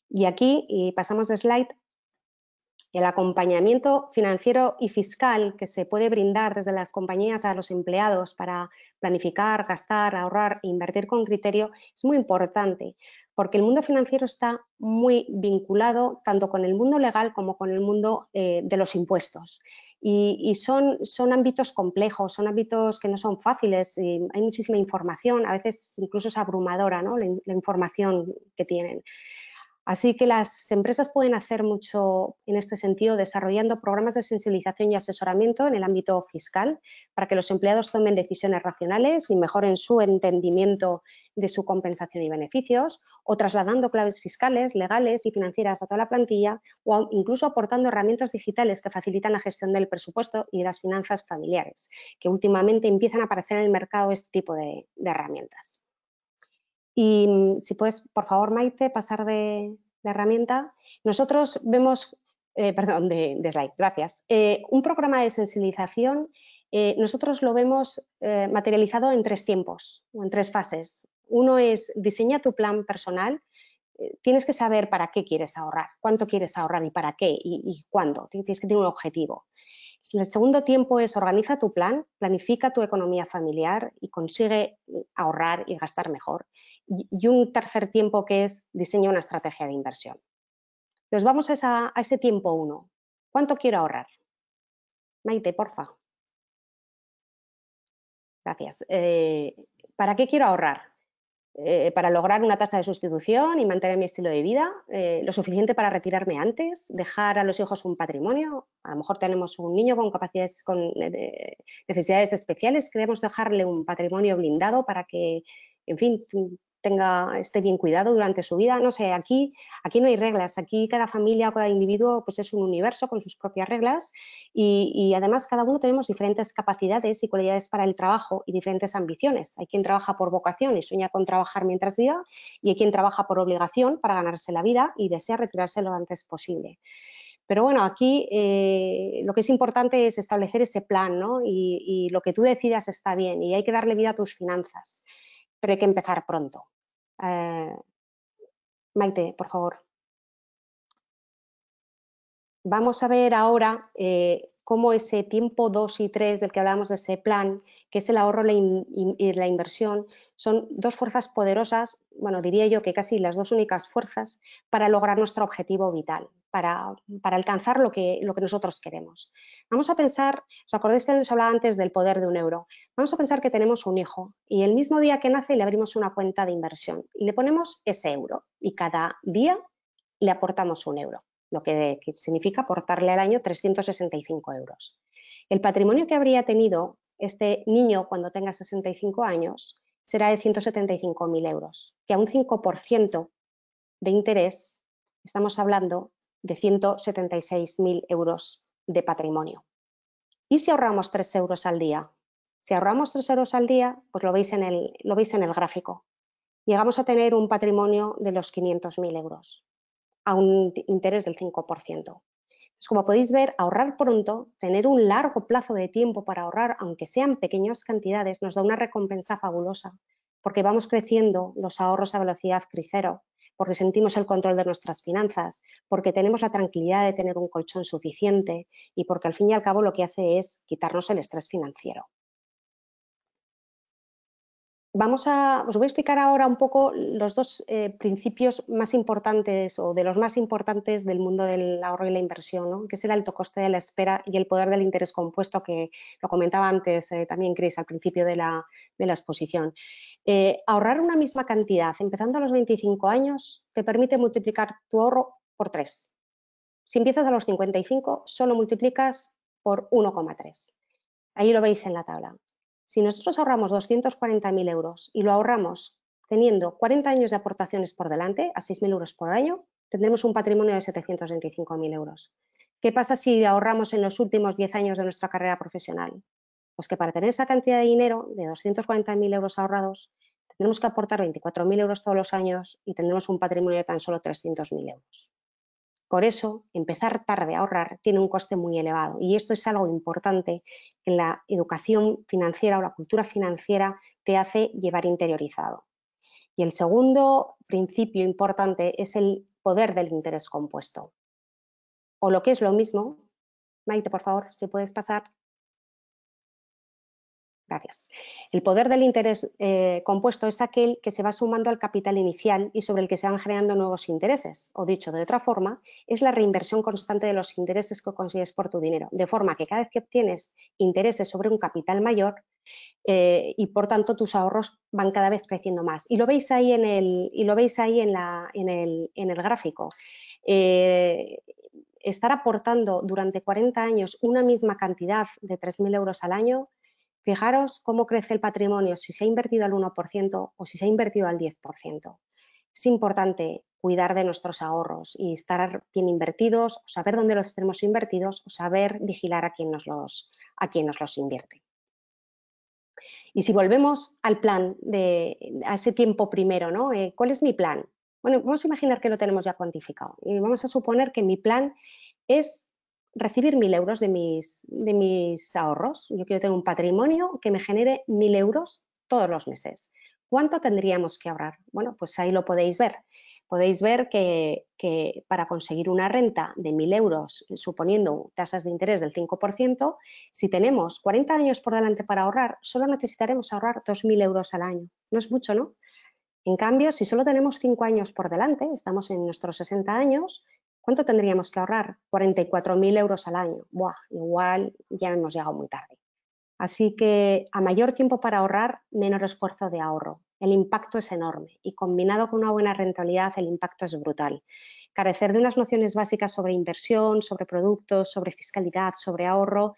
Y aquí, y pasamos de slide, el acompañamiento financiero y fiscal que se puede brindar desde las compañías a los empleados para planificar, gastar, ahorrar e invertir con criterio es muy importante porque el mundo financiero está muy vinculado tanto con el mundo legal como con el mundo de los impuestos y son ámbitos complejos, son ámbitos que no son fáciles, y hay muchísima información, a veces incluso es abrumadora, ¿no? la información que tienen. Así que las empresas pueden hacer mucho en este sentido, desarrollando programas de sensibilización y asesoramiento en el ámbito fiscal para que los empleados tomen decisiones racionales y mejoren su entendimiento de su compensación y beneficios, o trasladando claves fiscales, legales y financieras a toda la plantilla, o incluso aportando herramientas digitales que facilitan la gestión del presupuesto y de las finanzas familiares, que últimamente empiezan a aparecer en el mercado este tipo de herramientas. Y si puedes, por favor, Maite, pasar de herramienta. Nosotros vemos, perdón, de slide, gracias. Un programa de sensibilización, nosotros lo vemos materializado en 3 tiempos, o en 3 fases. Uno es diseña tu plan personal. Tienes que saber para qué quieres ahorrar, cuánto quieres ahorrar y para qué y cuándo. Tienes que tener un objetivo. El segundo tiempo es organiza tu plan, planifica tu economía familiar y consigue ahorrar y gastar mejor. Y un tercer tiempo que es diseña una estrategia de inversión. Entonces vamos a ese tiempo 1. ¿Cuánto quiero ahorrar? Maite, porfa. Gracias. ¿Para qué quiero ahorrar? Para lograr una tasa de sustitución y mantener mi estilo de vida, lo suficiente para retirarme antes, dejar a los hijos un patrimonio. A lo mejor tenemos un niño con capacidades, con necesidades especiales, queremos dejarle un patrimonio blindado para que, en fin, esté bien cuidado durante su vida. No sé, aquí no hay reglas, aquí cada familia, cada individuo pues es un universo con sus propias reglas y además cada uno tenemos diferentes capacidades y cualidades para el trabajo y diferentes ambiciones. Hay quien trabaja por vocación y sueña con trabajar mientras viva y hay quien trabaja por obligación para ganarse la vida y desea retirarse lo antes posible. Pero bueno, aquí lo que es importante es establecer ese plan, ¿no? Y lo que tú decidas está bien y hay que darle vida a tus finanzas, pero hay que empezar pronto. Maite, por favor. Vamos a ver ahora cómo ese tiempo 2 y 3 del que hablamos de ese plan, que es el ahorro y la inversión, son 2 fuerzas poderosas, bueno, diría yo que casi las 2 únicas fuerzas para lograr nuestro objetivo vital, para alcanzar lo que nosotros queremos. Vamos a pensar, ¿os acordáis que os hablaba antes del poder de un euro? Vamos a pensar que tenemos un hijo y el mismo día que nace le abrimos una cuenta de inversión y le ponemos ese euro y cada día le aportamos un euro. Lo que significa aportarle al año 365 euros. El patrimonio que habría tenido este niño cuando tenga 65 años será de 175.000 euros, que a un 5% de interés estamos hablando de 176.000 euros de patrimonio. ¿Y si ahorramos 3 euros al día? Si ahorramos 3 euros al día, pues lo veis en el gráfico. Llegamos a tener un patrimonio de los 500.000 euros. A un interés del 5%. Entonces, como podéis ver, ahorrar pronto, tener un largo plazo de tiempo para ahorrar, aunque sean pequeñas cantidades, nos da una recompensa fabulosa, porque vamos creciendo los ahorros a velocidad crucero, porque sentimos el control de nuestras finanzas, porque tenemos la tranquilidad de tener un colchón suficiente y porque al fin y al cabo lo que hace es quitarnos el estrés financiero. Os voy a explicar ahora un poco los 2 principios más importantes o de los más importantes del mundo del ahorro y la inversión, ¿no? Que es el alto coste de la espera y el poder del interés compuesto, que lo comentaba antes también Chris al principio de la exposición. Ahorrar una misma cantidad empezando a los 25 años te permite multiplicar tu ahorro por 3. Si empiezas a los 55, solo multiplicas por 1,3. Ahí lo veis en la tabla. Si nosotros ahorramos 240.000 euros y lo ahorramos teniendo 40 años de aportaciones por delante, a 6.000 euros por año, tendremos un patrimonio de 725.000 euros. ¿Qué pasa si ahorramos en los últimos 10 años de nuestra carrera profesional? Pues que para tener esa cantidad de dinero, de 240.000 euros ahorrados, tendremos que aportar 24.000 euros todos los años y tendremos un patrimonio de tan solo 300.000 euros. Por eso, empezar tarde a ahorrar tiene un coste muy elevado y esto es algo importante que la educación financiera o la cultura financiera te hace llevar interiorizado. Y el segundo principio importante es el poder del interés compuesto. O lo que es lo mismo, Maite, por favor, si puedes pasar. Gracias. El poder del interés compuesto es aquel que se va sumando al capital inicial y sobre el que se van generando nuevos intereses. O dicho de otra forma, es la reinversión constante de los intereses que consigues por tu dinero. De forma que cada vez que obtienes intereses sobre un capital mayor y por tanto tus ahorros van cada vez creciendo más. Y lo veis ahí en el gráfico. Estar aportando durante 40 años una misma cantidad de 3.000 euros al año. Fijaros cómo crece el patrimonio si se ha invertido al 1% o si se ha invertido al 10%. Es importante cuidar de nuestros ahorros y estar bien invertidos, o saber dónde los tenemos invertidos, o saber vigilar a quién nos los invierte. Y si volvemos al plan, a ese tiempo primero, ¿no? ¿Cuál es mi plan? Bueno, vamos a imaginar que lo tenemos ya cuantificado y vamos a suponer que mi plan es recibir 1.000 euros de mis ahorros. Yo quiero tener un patrimonio que me genere 1.000 euros todos los meses. ¿Cuánto tendríamos que ahorrar? Bueno, pues ahí lo podéis ver. Podéis ver que para conseguir una renta de 1.000 euros, suponiendo tasas de interés del 5%, si tenemos 40 años por delante para ahorrar, solo necesitaremos ahorrar 2.000 euros al año. No es mucho, ¿no? En cambio, si solo tenemos 5 años por delante, estamos en nuestros 60 años, ¿cuánto tendríamos que ahorrar? 44.000 euros al año. Buah, igual ya hemos llegado muy tarde. Así que a mayor tiempo para ahorrar, menor esfuerzo de ahorro. El impacto es enorme y combinado con una buena rentabilidad, el impacto es brutal. Carecer de unas nociones básicas sobre inversión, sobre productos, sobre fiscalidad, sobre ahorro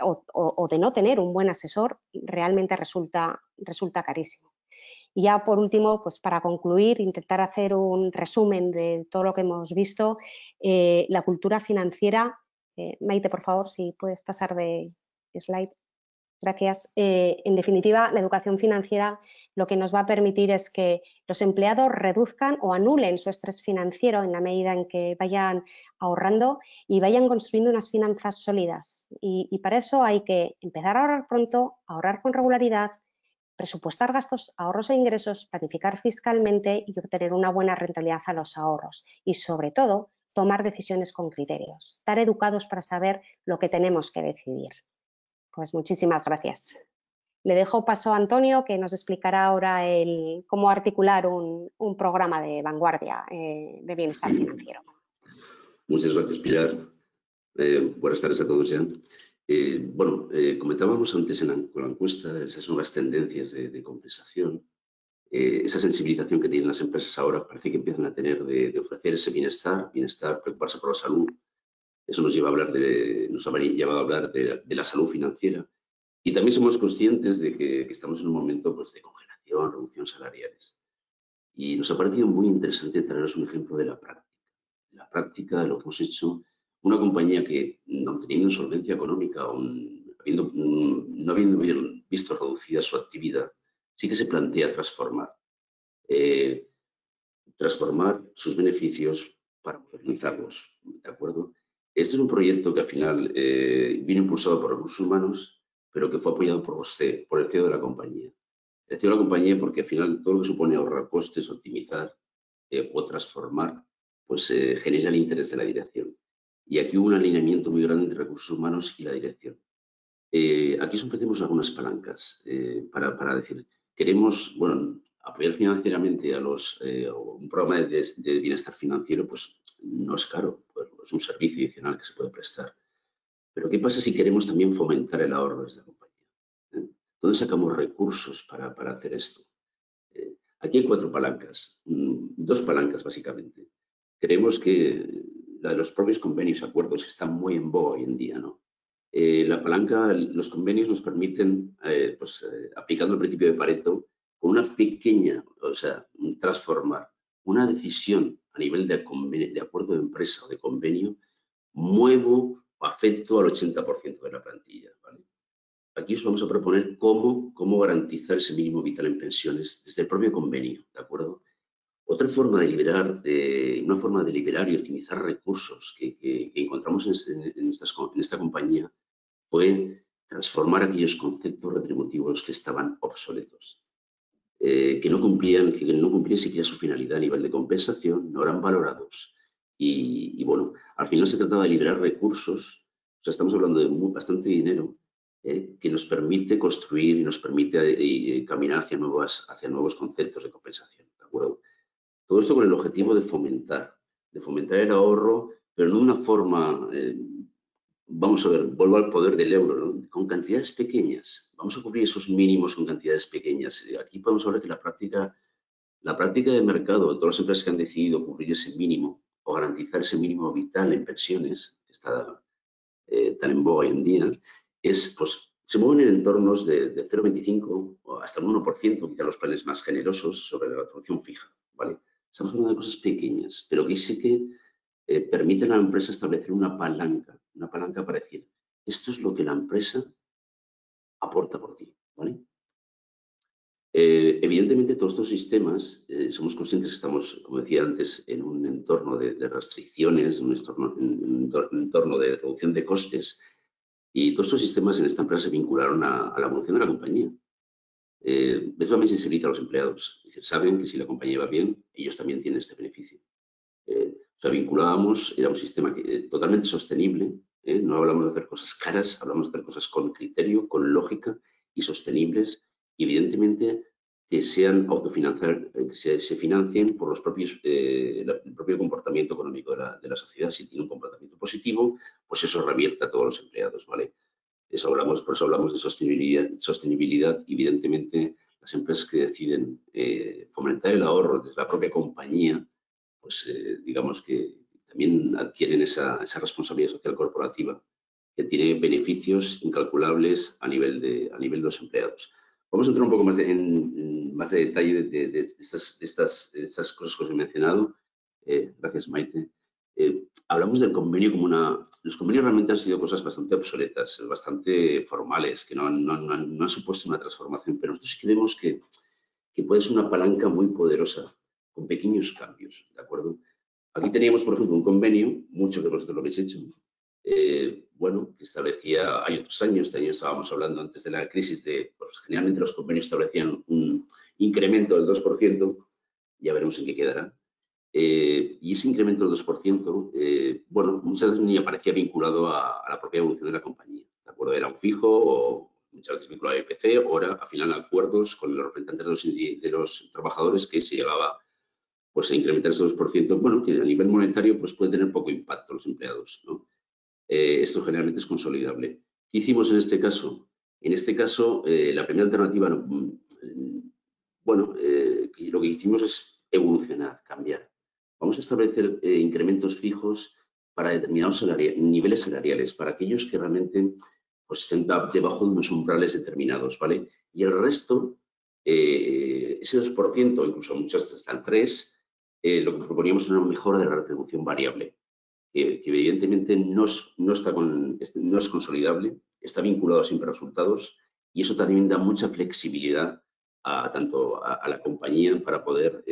o de no tener un buen asesor realmente resulta carísimo. Y ya por último, pues para concluir, intentar hacer un resumen de todo lo que hemos visto. La cultura financiera, Maite, por favor, si puedes pasar de slide. Gracias. En definitiva, la educación financiera lo que nos va a permitir es que los empleados reduzcan o anulen su estrés financiero en la medida en que vayan ahorrando y vayan construyendo unas finanzas sólidas. Y para eso hay que empezar a ahorrar pronto, ahorrar con regularidad, presupuestar gastos, ahorros e ingresos, planificar fiscalmente y obtener una buena rentabilidad a los ahorros. Y sobre todo, tomar decisiones con criterios, estar educados para saber lo que tenemos que decidir. Pues muchísimas gracias. Le dejo paso a Antonio, que nos explicará ahora cómo articular un programa de vanguardia de bienestar financiero. Muchas gracias, Pilar. Buenas tardes a todos ya. Comentábamos antes con la encuesta esas nuevas tendencias de compensación, esa sensibilización que tienen las empresas ahora parece que empiezan a tener de ofrecer ese bienestar, preocuparse por la salud. Eso nos ha llevado a hablar de la salud financiera. Y también somos conscientes de que estamos en un momento pues, de congelación, reducción salariales. Y nos ha parecido muy interesante traeros un ejemplo de la práctica. De la práctica de lo que hemos hecho. Una compañía que, no teniendo insolvencia económica, no habiendo visto reducida su actividad, sí que se plantea transformar sus beneficios para modernizarlos, ¿de acuerdo? Este es un proyecto que al final vino impulsado por recursos humanos, pero que fue apoyado por usted, por el CEO de la compañía. El CEO de la compañía porque al final todo lo que supone ahorrar costes, optimizar o transformar, pues genera el interés de la dirección. Y aquí hubo un alineamiento muy grande entre recursos humanos y la dirección. Aquí os ofrecemos algunas palancas para decir, queremos, apoyar financieramente a un programa de bienestar financiero, pues no es caro, pues, es un servicio adicional que se puede prestar. Pero ¿qué pasa si queremos también fomentar el ahorro desde la compañía? ¿Dónde sacamos recursos para hacer esto? Aquí hay 4 palancas, 2 palancas básicamente. Creemos que la de los propios convenios y acuerdos que están muy en boga hoy en día, ¿no? La palanca, los convenios nos permiten, aplicando el principio de Pareto, con una pequeña, transformar una decisión a nivel de acuerdo de empresa o de convenio, muevo o afecto al 80% de la plantilla, ¿vale? Aquí os vamos a proponer cómo garantizar ese mínimo vital en pensiones desde el propio convenio, ¿de acuerdo? Otra forma de liberar, y optimizar recursos que encontramos en esta compañía fue transformar aquellos conceptos retributivos que estaban obsoletos, que no cumplían siquiera su finalidad a nivel de compensación, no eran valorados. Y bueno, al final se trataba de liberar recursos, estamos hablando de bastante dinero, que nos permite construir y nos permite caminar hacia nuevos conceptos de compensación, ¿de acuerdo? Todo esto con el objetivo de fomentar el ahorro, pero no de una forma, vamos a ver, vuelvo al poder del euro, ¿no? Con cantidades pequeñas. Vamos a cubrir esos mínimos con cantidades pequeñas. Aquí podemos hablar que la práctica de mercado de todas las empresas que han decidido cubrir ese mínimo o garantizar ese mínimo vital en pensiones, que está tan en boga hoy en día, pues, se mueven en entornos de 0,25 o hasta un 1%, quizá los planes más generosos sobre la retribución fija, ¿vale? Estamos hablando de cosas pequeñas, pero que sí que permiten a la empresa establecer una palanca para decir, esto es lo que la empresa aporta por ti, ¿vale? Evidentemente, todos estos sistemas, somos conscientes que estamos, como decía antes, en un entorno de restricciones, en un entorno de reducción de costes, y todos estos sistemas en esta empresa se vincularon a la evolución de la compañía. Eso también se sensibiliza a los empleados. Saben que si la compañía va bien, ellos también tienen este beneficio. O sea, vinculábamos, era un sistema totalmente sostenible. No hablamos de hacer cosas caras, hablamos de hacer cosas con criterio, con lógica y sostenibles. Y evidentemente que sean que se financien por los propios, el propio comportamiento económico de la sociedad. Si tiene un comportamiento positivo, pues eso revierte a todos los empleados, ¿vale? Por eso hablamos de sostenibilidad. Evidentemente, las empresas que deciden fomentar el ahorro desde la propia compañía, pues digamos que también adquieren esa responsabilidad social corporativa que tiene beneficios incalculables a nivel de los empleados. Vamos a entrar un poco más en más de detalle de estas cosas que os he mencionado. Gracias, Maite. Hablamos del convenio como los convenios realmente han sido cosas bastante obsoletas, bastante formales, que no han supuesto una transformación, pero nosotros sí creemos que puede ser una palanca muy poderosa con pequeños cambios, ¿de acuerdo? Aquí teníamos, por ejemplo, un convenio, mucho que vosotros lo habéis hecho, bueno, que establecía, hay otros años, este año estábamos hablando antes de la crisis pues generalmente los convenios establecían un incremento del 2%, ya veremos en qué quedará. Y ese incremento del 2%, bueno, muchas veces ni aparecía vinculado a la propia evolución de la compañía, ¿de acuerdo? Era un fijo o muchas veces vinculado a IPC, o era al final acuerdos con los representantes de los trabajadores que se llegaba pues a incrementar ese 2%, bueno, que a nivel monetario pues puede tener poco impacto a los empleados, ¿no? Esto generalmente es consolidable. ¿Qué hicimos en este caso? En este caso, la primera alternativa, bueno, lo que hicimos es evolucionar, cambiar. Vamos a establecer incrementos fijos para determinados niveles salariales, para aquellos que realmente pues, estén debajo de unos umbrales determinados, ¿vale? Y el resto, ese 2%, incluso muchas hasta el 3%, lo que proponíamos era una mejora de la retribución variable, que evidentemente no es consolidable, está vinculado siempre a resultados, y eso también da mucha flexibilidad tanto a la compañía para poder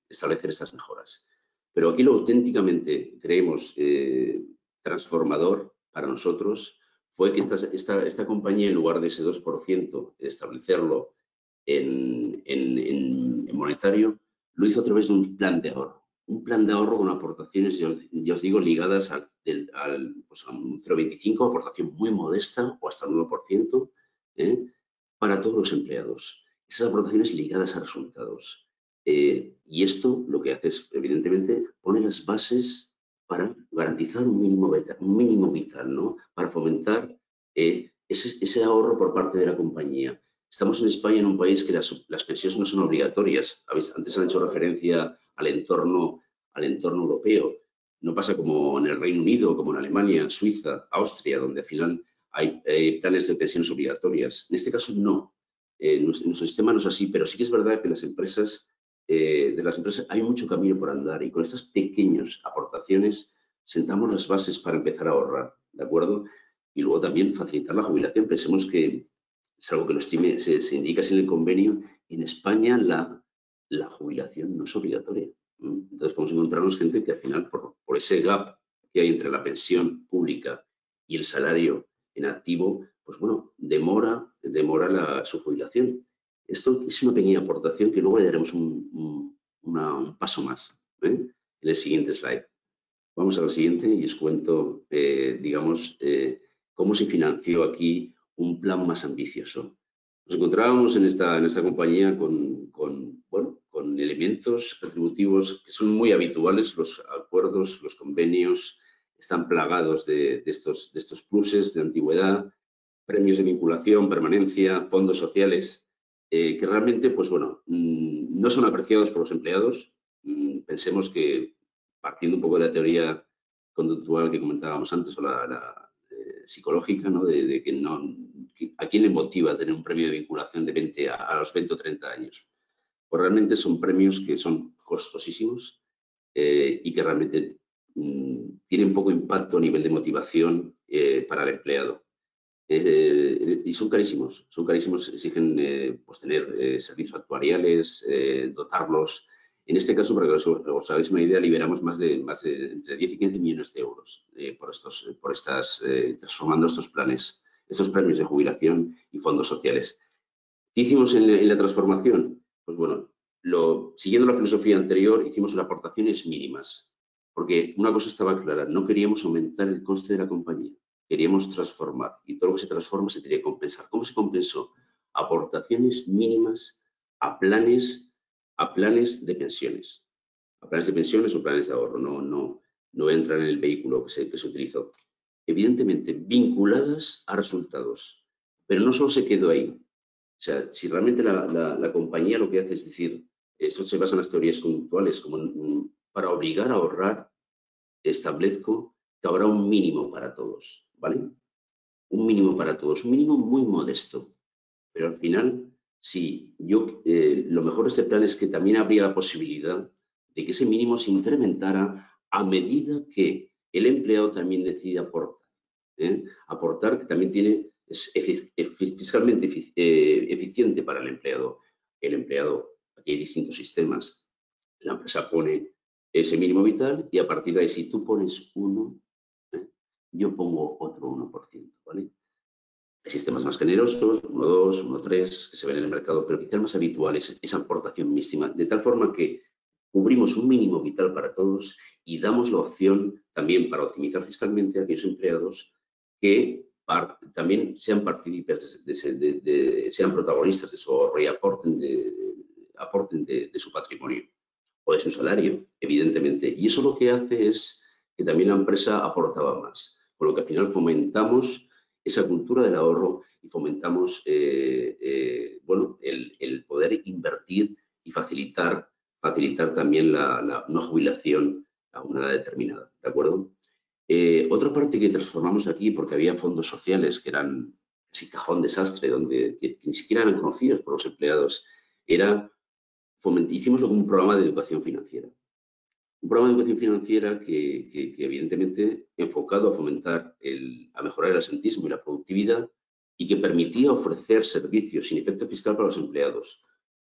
establecer estas mejoras. Pero aquí lo auténticamente creemos transformador para nosotros fue que esta compañía, en lugar de ese 2%, establecerlo en monetario, lo hizo a través de un plan de ahorro. Un plan de ahorro con aportaciones, ya os digo, ligadas pues a un 0,25, aportación muy modesta o hasta el 1%, para todos los empleados. Esas aportaciones ligadas a resultados. Y esto lo que hace es, evidentemente, pone las bases para garantizar un mínimo vital, ¿no? Para fomentar ese ahorro por parte de la compañía. Estamos en España, en un país que las pensiones no son obligatorias. Antes han hecho referencia al entorno europeo. No pasa como en el Reino Unido, como en Alemania, Suiza, Austria, donde al final hay planes de pensiones obligatorias. En este caso no. Nuestro sistema no es así, pero sí que es verdad que de las empresas hay mucho camino por andar, y con estas pequeñas aportaciones sentamos las bases para empezar a ahorrar, ¿de acuerdo? Y luego también facilitar la jubilación. Pensemos que es algo que se indica así en el convenio. En España la jubilación no es obligatoria. Entonces podemos encontrarnos gente que al final, por ese gap que hay entre la pensión pública y el salario en activo, pues bueno, demora su jubilación. Esto es una pequeña aportación que luego le daremos un paso más en el siguiente slide. Vamos al siguiente y os cuento, digamos, cómo se financió aquí un plan más ambicioso. Nos encontrábamos en esta compañía con elementos retributivos que son muy habituales. Los acuerdos, los convenios están plagados de estos pluses de antigüedad, premios de vinculación, permanencia, fondos sociales, que realmente, pues bueno, no son apreciados por los empleados. Pensemos que, partiendo un poco de la teoría conductual que comentábamos antes, o la psicológica, ¿no? De que ¿a quién le motiva tener un premio de vinculación de 20 a los 20 o 30 años? Pues realmente son premios que son costosísimos y que realmente tienen poco impacto a nivel de motivación para el empleado. Y son carísimos, exigen pues tener servicios actuariales, dotarlos. En este caso, para que os hagáis una idea, liberamos más de entre 10 y 15 millones de euros transformando estos planes, estos premios de jubilación y fondos sociales. ¿Qué hicimos en la transformación? Pues bueno, siguiendo la filosofía anterior, hicimos las aportaciones mínimas, porque una cosa estaba clara, no queríamos aumentar el coste de la compañía, queríamos transformar, y todo lo que se transforma se tiene que compensar. ¿Cómo se compensó? Aportaciones mínimas a planes de pensiones. A planes de pensiones o planes de ahorro, no entran en el vehículo que se utilizó. Evidentemente, vinculadas a resultados, pero no solo se quedó ahí. O sea, si realmente la compañía lo que hace es decir, esto se basa en las teorías conductuales, como para obligar a ahorrar, establezco que habrá un mínimo para todos, ¿vale? Un mínimo para todos, un mínimo muy modesto. Pero al final, sí, lo mejor de este plan es que también habría la posibilidad de que ese mínimo se incrementara a medida que el empleado también decide aportar. Aportar que también es fiscalmente eficiente para el empleado. Aquí hay distintos sistemas. La empresa pone ese mínimo vital y a partir de ahí, si tú pones 1, yo pongo otro 1%, ¿vale? Hay sistemas más generosos, 1,2, 1,3, que se ven en el mercado, pero quizás más habitual es esa aportación mínima, de tal forma que cubrimos un mínimo vital para todos y damos la opción también para optimizar fiscalmente a aquellos empleados que también sean partícipes, sean protagonistas de su ahorro y aporten de su patrimonio o de su salario, evidentemente. Y eso lo que hace es que también la empresa aportaba más, con lo que al final fomentamos esa cultura del ahorro y fomentamos el poder invertir y facilitar también una jubilación a una edad determinada, ¿de acuerdo? Otra parte que transformamos aquí, porque había fondos sociales que eran casi cajón desastre, que ni siquiera eran conocidos por los empleados, hicimos un programa de educación financiera. Un programa de educación financiera que evidentemente enfocado a fomentar, a mejorar el asentismo y la productividad y que permitía ofrecer servicios sin efecto fiscal para los empleados.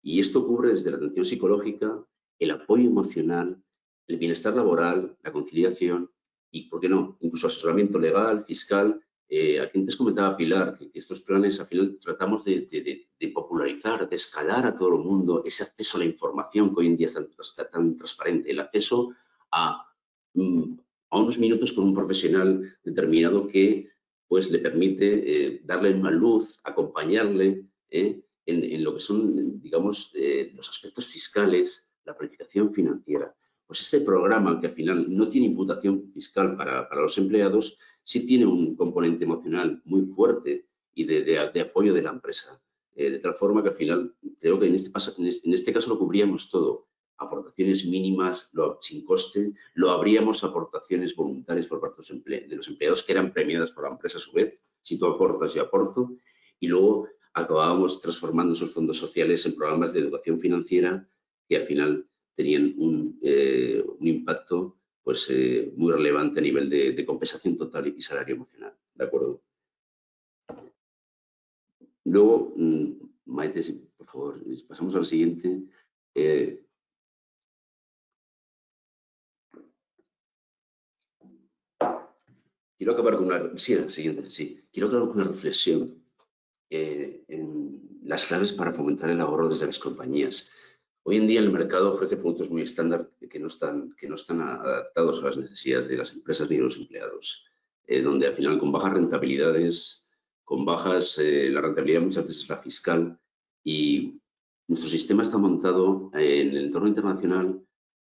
Y esto cubre desde la atención psicológica, el apoyo emocional, el bienestar laboral, la conciliación y, ¿por qué no?, incluso asesoramiento legal, fiscal. Aquí antes comentaba Pilar que estos planes al final tratamos de popularizar, de escalar a todo el mundo ese acceso a la información que hoy en día está tan transparente, el acceso a unos minutos con un profesional determinado que pues le permite darle una luz, acompañarle en lo que son, digamos, los aspectos fiscales, la planificación financiera. Pues este programa, que al final no tiene imputación fiscal para los empleados, sí tiene un componente emocional muy fuerte y de apoyo de la empresa. De tal forma que al final creo que en este caso lo cubríamos todo. Aportaciones mínimas sin coste, lo abríamos a aportaciones voluntarias por parte de los empleados que eran premiadas por la empresa a su vez. Si tú aportas, yo aporto. Y luego acabábamos transformando esos fondos sociales en programas de educación financiera que al final tenían un impacto pues, muy relevante a nivel de compensación total y salario emocional. ¿De acuerdo? Luego, Maite, por favor, pasamos al siguiente. Quiero acabar con Quiero acabar con una reflexión en las claves para fomentar el ahorro desde las compañías. Hoy en día el mercado ofrece productos muy estándar que no están adaptados a las necesidades de las empresas ni de los empleados, donde al final con bajas rentabilidades con bajas, la rentabilidad muchas veces es la fiscal, y nuestro sistema está montado en el entorno internacional,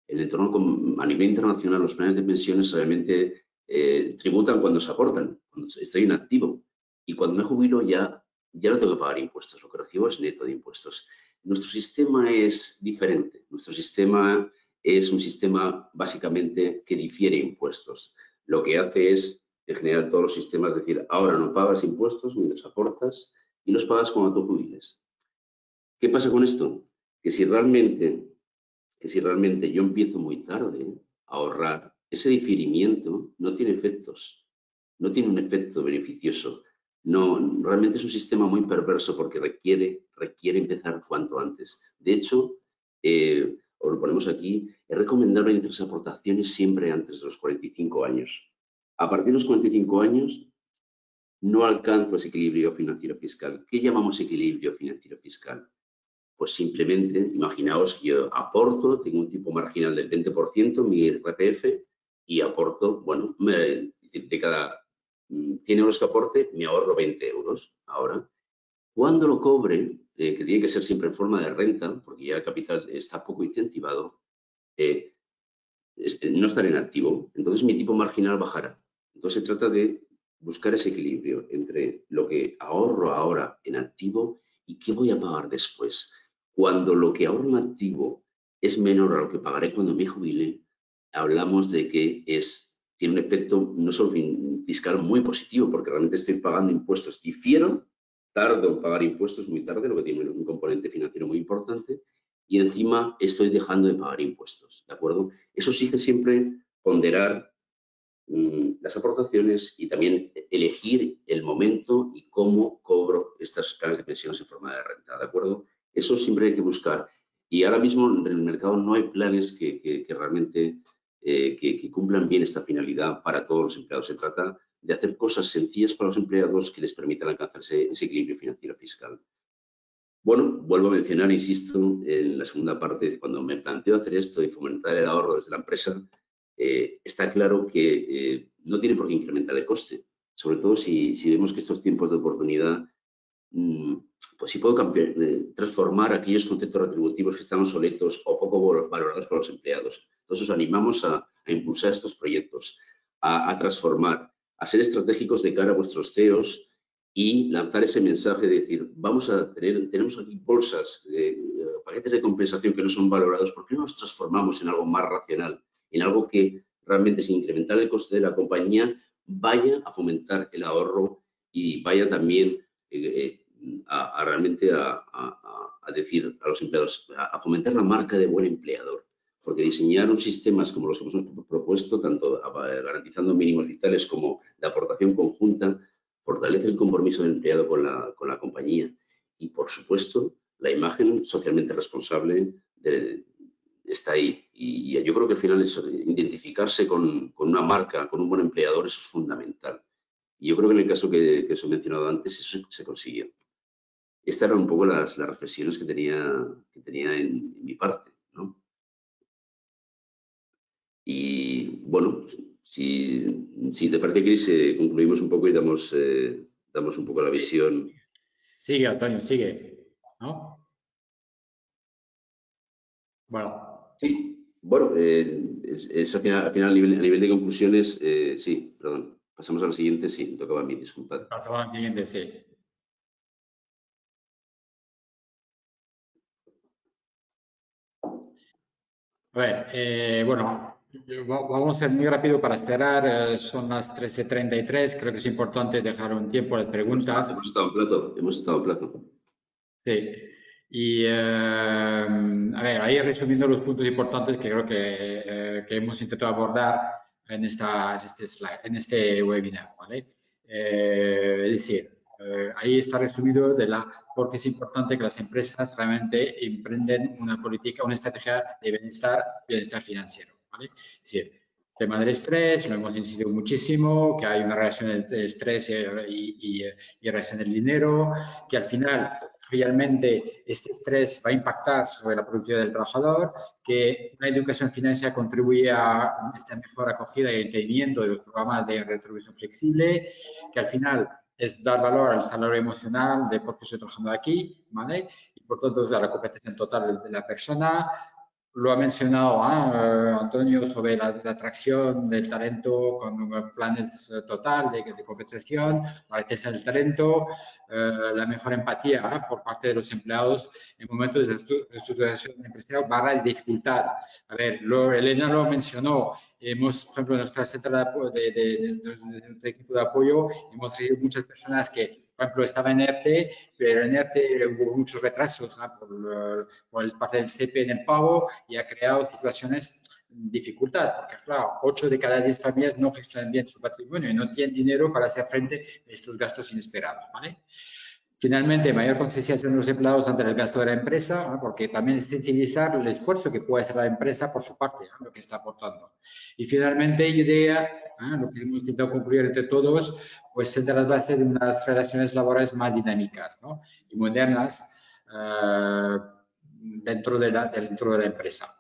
a nivel internacional los planes de pensiones realmente tributan cuando se aportan, cuando estoy en activo, y cuando me jubilo ya no tengo que pagar impuestos, lo que recibo es neto de impuestos. Nuestro sistema es diferente, nuestro sistema es un sistema básicamente que difiere impuestos. Lo que hace es, en general, todos los sistemas decir, ahora no pagas impuestos mientras aportas y los pagas cuando tú jubiles. ¿Qué pasa con esto? Que si realmente yo empiezo muy tarde a ahorrar, ese diferimiento no tiene efectos, no tiene un efecto beneficioso. No, realmente es un sistema muy perverso porque requiere empezar cuanto antes. De hecho, os lo ponemos aquí, es recomendable iniciar las aportaciones siempre antes de los 45 años. A partir de los 45 años no alcanzo ese equilibrio financiero fiscal. ¿Qué llamamos equilibrio financiero fiscal? Pues simplemente, imaginaos que yo aporto, tengo un tipo marginal del 20%, mi IRPF, y aporto, bueno, de cada 100 euros que aporte, me ahorro 20 euros. Ahora, cuando lo cobre, que tiene que ser siempre en forma de renta, porque ya el capital está poco incentivado, no estaré en activo, entonces mi tipo marginal bajará. Entonces se trata de buscar ese equilibrio entre lo que ahorro ahora en activo y qué voy a pagar después. Cuando lo que ahorro en activo es menor a lo que pagaré cuando me jubile, hablamos de que tiene un efecto no solo fiscal muy positivo, porque realmente estoy pagando impuestos. Difiero, tardo en pagar impuestos muy tarde, lo que tiene un componente financiero muy importante, y encima estoy dejando de pagar impuestos, ¿de acuerdo? Eso sí que siempre ponderar las aportaciones y también elegir el momento y cómo cobro estas planes de pensiones en forma de renta, ¿de acuerdo? Eso siempre hay que buscar. Y ahora mismo en el mercado no hay planes que realmente que cumplan bien esta finalidad para todos los empleados. Se trata de hacer cosas sencillas para los empleados que les permitan alcanzar ese equilibrio financiero fiscal. Bueno, vuelvo a mencionar, insisto, en la segunda parte, cuando me planteo hacer esto y fomentar el ahorro desde la empresa, está claro que no tiene por qué incrementar el coste, sobre todo si vemos que estos tiempos de oportunidad, pues si puedo transformar aquellos conceptos retributivos que están obsoletos o poco valorados por los empleados. Entonces os animamos a impulsar estos proyectos, a transformar, a ser estratégicos de cara a vuestros CEOs y lanzar ese mensaje de decir, tenemos aquí bolsas, paquetes de compensación que no son valorados, ¿por qué no los transformamos en algo más racional? En algo que realmente, sin incrementar el coste de la compañía, vaya a fomentar el ahorro y vaya también realmente a decir a los empleados, a fomentar la marca de buen empleador. Porque diseñar sistemas como los que hemos propuesto, tanto garantizando mínimos vitales como de aportación conjunta, fortalece el compromiso del empleado con la compañía y, por supuesto, la imagen socialmente responsable está ahí. Y yo creo que al final identificarse con una marca, con un buen empleador, eso es fundamental. Y yo creo que en el caso que os he mencionado antes, eso se consiguió. Estas eran un poco las reflexiones que tenía en mi parte, ¿no? Y bueno, si te parece, Cris, concluimos un poco y damos un poco la visión. Sigue, Antonio, sigue, ¿no? Bueno. Sí, bueno, al final a nivel de conclusiones, sí, perdón. Pasamos a la siguiente, sí, me tocaba a mí, disculpad. Pasamos a la siguiente, sí. A ver, bueno, vamos a ser muy rápido para cerrar. Son las 13:33. Creo que es importante dejar un tiempo a las preguntas. Hemos estado en plazo. Sí. Y, a ver, ahí resumiendo los puntos importantes que creo que hemos intentado abordar en este webinar, ¿vale? Es decir, ahí está resumido por qué es importante que las empresas realmente emprenden una política, una estrategia de bienestar financiero, ¿vale? Es decir, tema del estrés, lo hemos incidido muchísimo, que hay una relación entre estrés y relación del dinero, que al final realmente este estrés va a impactar sobre la productividad del trabajador, que una educación financiera contribuye a esta mejor acogida y entendimiento de los programas de retribución flexible, que al final es dar valor al salario emocional de por qué estoy trabajando aquí, ¿vale? Y por tanto, a la competencia total de la persona. Lo ha mencionado Antonio sobre la atracción del talento con planes total de compensación, la riqueza del talento, la mejor empatía por parte de los empleados en momentos de reestructuración empresarial barra de dificultad. A ver, Elena lo mencionó. Hemos, por ejemplo, en nuestra central de nuestro equipo de apoyo, hemos recibido muchas personas que, por ejemplo, estaban en ERTE, pero en ERTE hubo muchos retrasos por parte del CEPE en el pago y ha creado situaciones de dificultad, porque claro, 8 de cada 10 familias no gestionan bien su patrimonio y no tienen dinero para hacer frente a estos gastos inesperados, ¿vale? Finalmente, mayor concienciación de los empleados ante el gasto de la empresa, ¿no? Porque también es sensibilizar el esfuerzo que puede hacer la empresa por su parte, ¿no? Lo que está aportando. Y finalmente, yo diría, lo que hemos intentado concluir entre todos, pues sentar las bases de unas relaciones laborales más dinámicas, ¿no? Y modernas dentro de la empresa.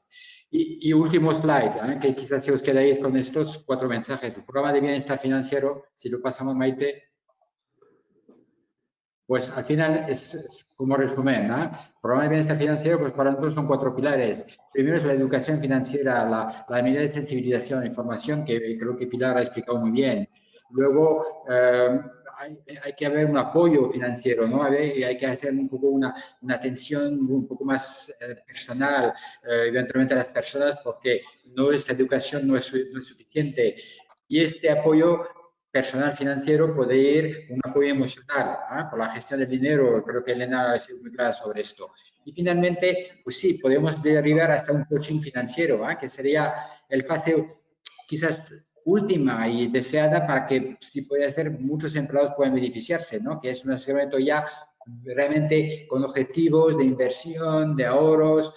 Y último slide, que quizás si os quedáis con estos 4 mensajes. El programa de bienestar financiero, si lo pasamos, Maite. Pues al final es como resumen, ¿no? El programa de bienestar financiero, pues para nosotros son 4 pilares. Primero es la educación financiera, la medida de sensibilización, información, que creo que Pilar ha explicado muy bien. Luego hay que haber un apoyo financiero, ¿no? Hay que hacer un poco una atención un poco más personal, evidentemente a las personas, porque esta educación no es suficiente. Y este apoyo personal financiero puede ir un apoyo emocional, por la gestión del dinero. Creo que Elena ha sido muy clara sobre esto. Y finalmente, pues sí, podemos derivar hasta un coaching financiero, que sería el fase quizás última y deseada para que, si puede ser, muchos empleados puedan beneficiarse, ¿no? Que es un asesoramiento ya realmente con objetivos de inversión, de ahorros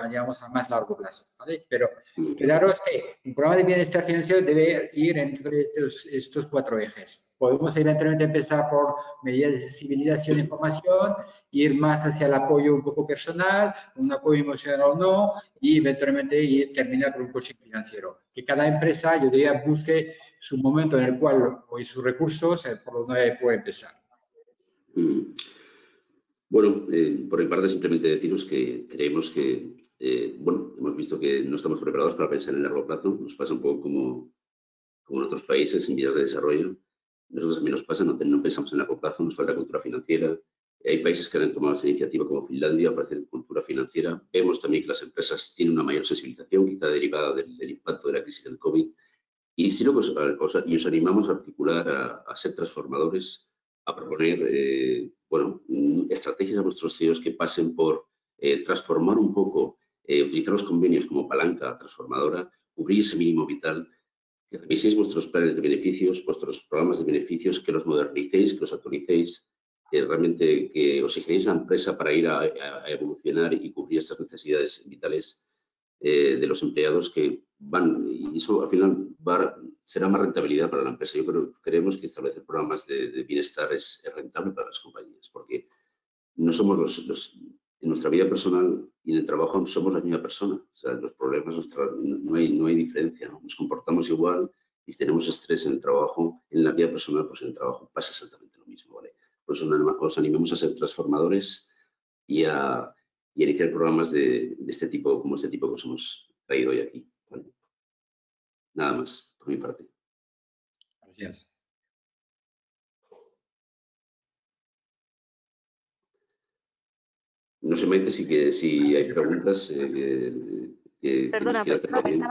digamos, a más largo plazo, ¿vale? Pero quedaros que un programa de bienestar financiero debe ir entre estos 4 ejes. Podemos evidentemente empezar por medidas de sensibilización e información, ir más hacia el apoyo un poco personal, un apoyo emocional o no, y eventualmente terminar con un coaching financiero. Que cada empresa, yo diría, busque su momento en el cual, y sus recursos, por donde puede empezar. Bueno, por mi parte simplemente deciros que creemos que, bueno, hemos visto que no estamos preparados para pensar en el largo plazo. Nos pasa un poco como en otros países en vías de desarrollo. Nosotros también nos pasa, no pensamos en largo plazo, nos falta cultura financiera. Hay países que han tomado esa iniciativa como Finlandia para hacer cultura financiera. Vemos también que las empresas tienen una mayor sensibilización, quizá derivada del impacto de la crisis del COVID. Y sí, y os animamos a articular, a ser transformadores, a proponer bueno, estrategias a vuestros CEOs que pasen por transformar un poco, utilizar los convenios como palanca transformadora, cubrir ese mínimo vital, que reviséis vuestros planes de beneficios, vuestros programas de beneficios, que los modernicéis, que los actualicéis, que realmente que os exijáis la empresa para ir a evolucionar y cubrir estas necesidades vitales de los empleados que van, y eso al final será más rentabilidad para la empresa. Creemos que establecer programas de bienestar es rentable para las compañías, porque no somos en nuestra vida personal y en el trabajo somos la misma persona. O sea, los problemas, no hay diferencia, ¿no? Nos comportamos igual y si tenemos estrés en el trabajo, en la vida personal, pues en el trabajo pasa exactamente lo mismo, ¿vale? Por eso os animamos a ser transformadores y a iniciar programas de este tipo, como este tipo que os hemos traído hoy aquí, ¿vale? Nada más, por mi parte. Gracias. No sé, Maite, si hay preguntas que nos quiera hacer la audiencia.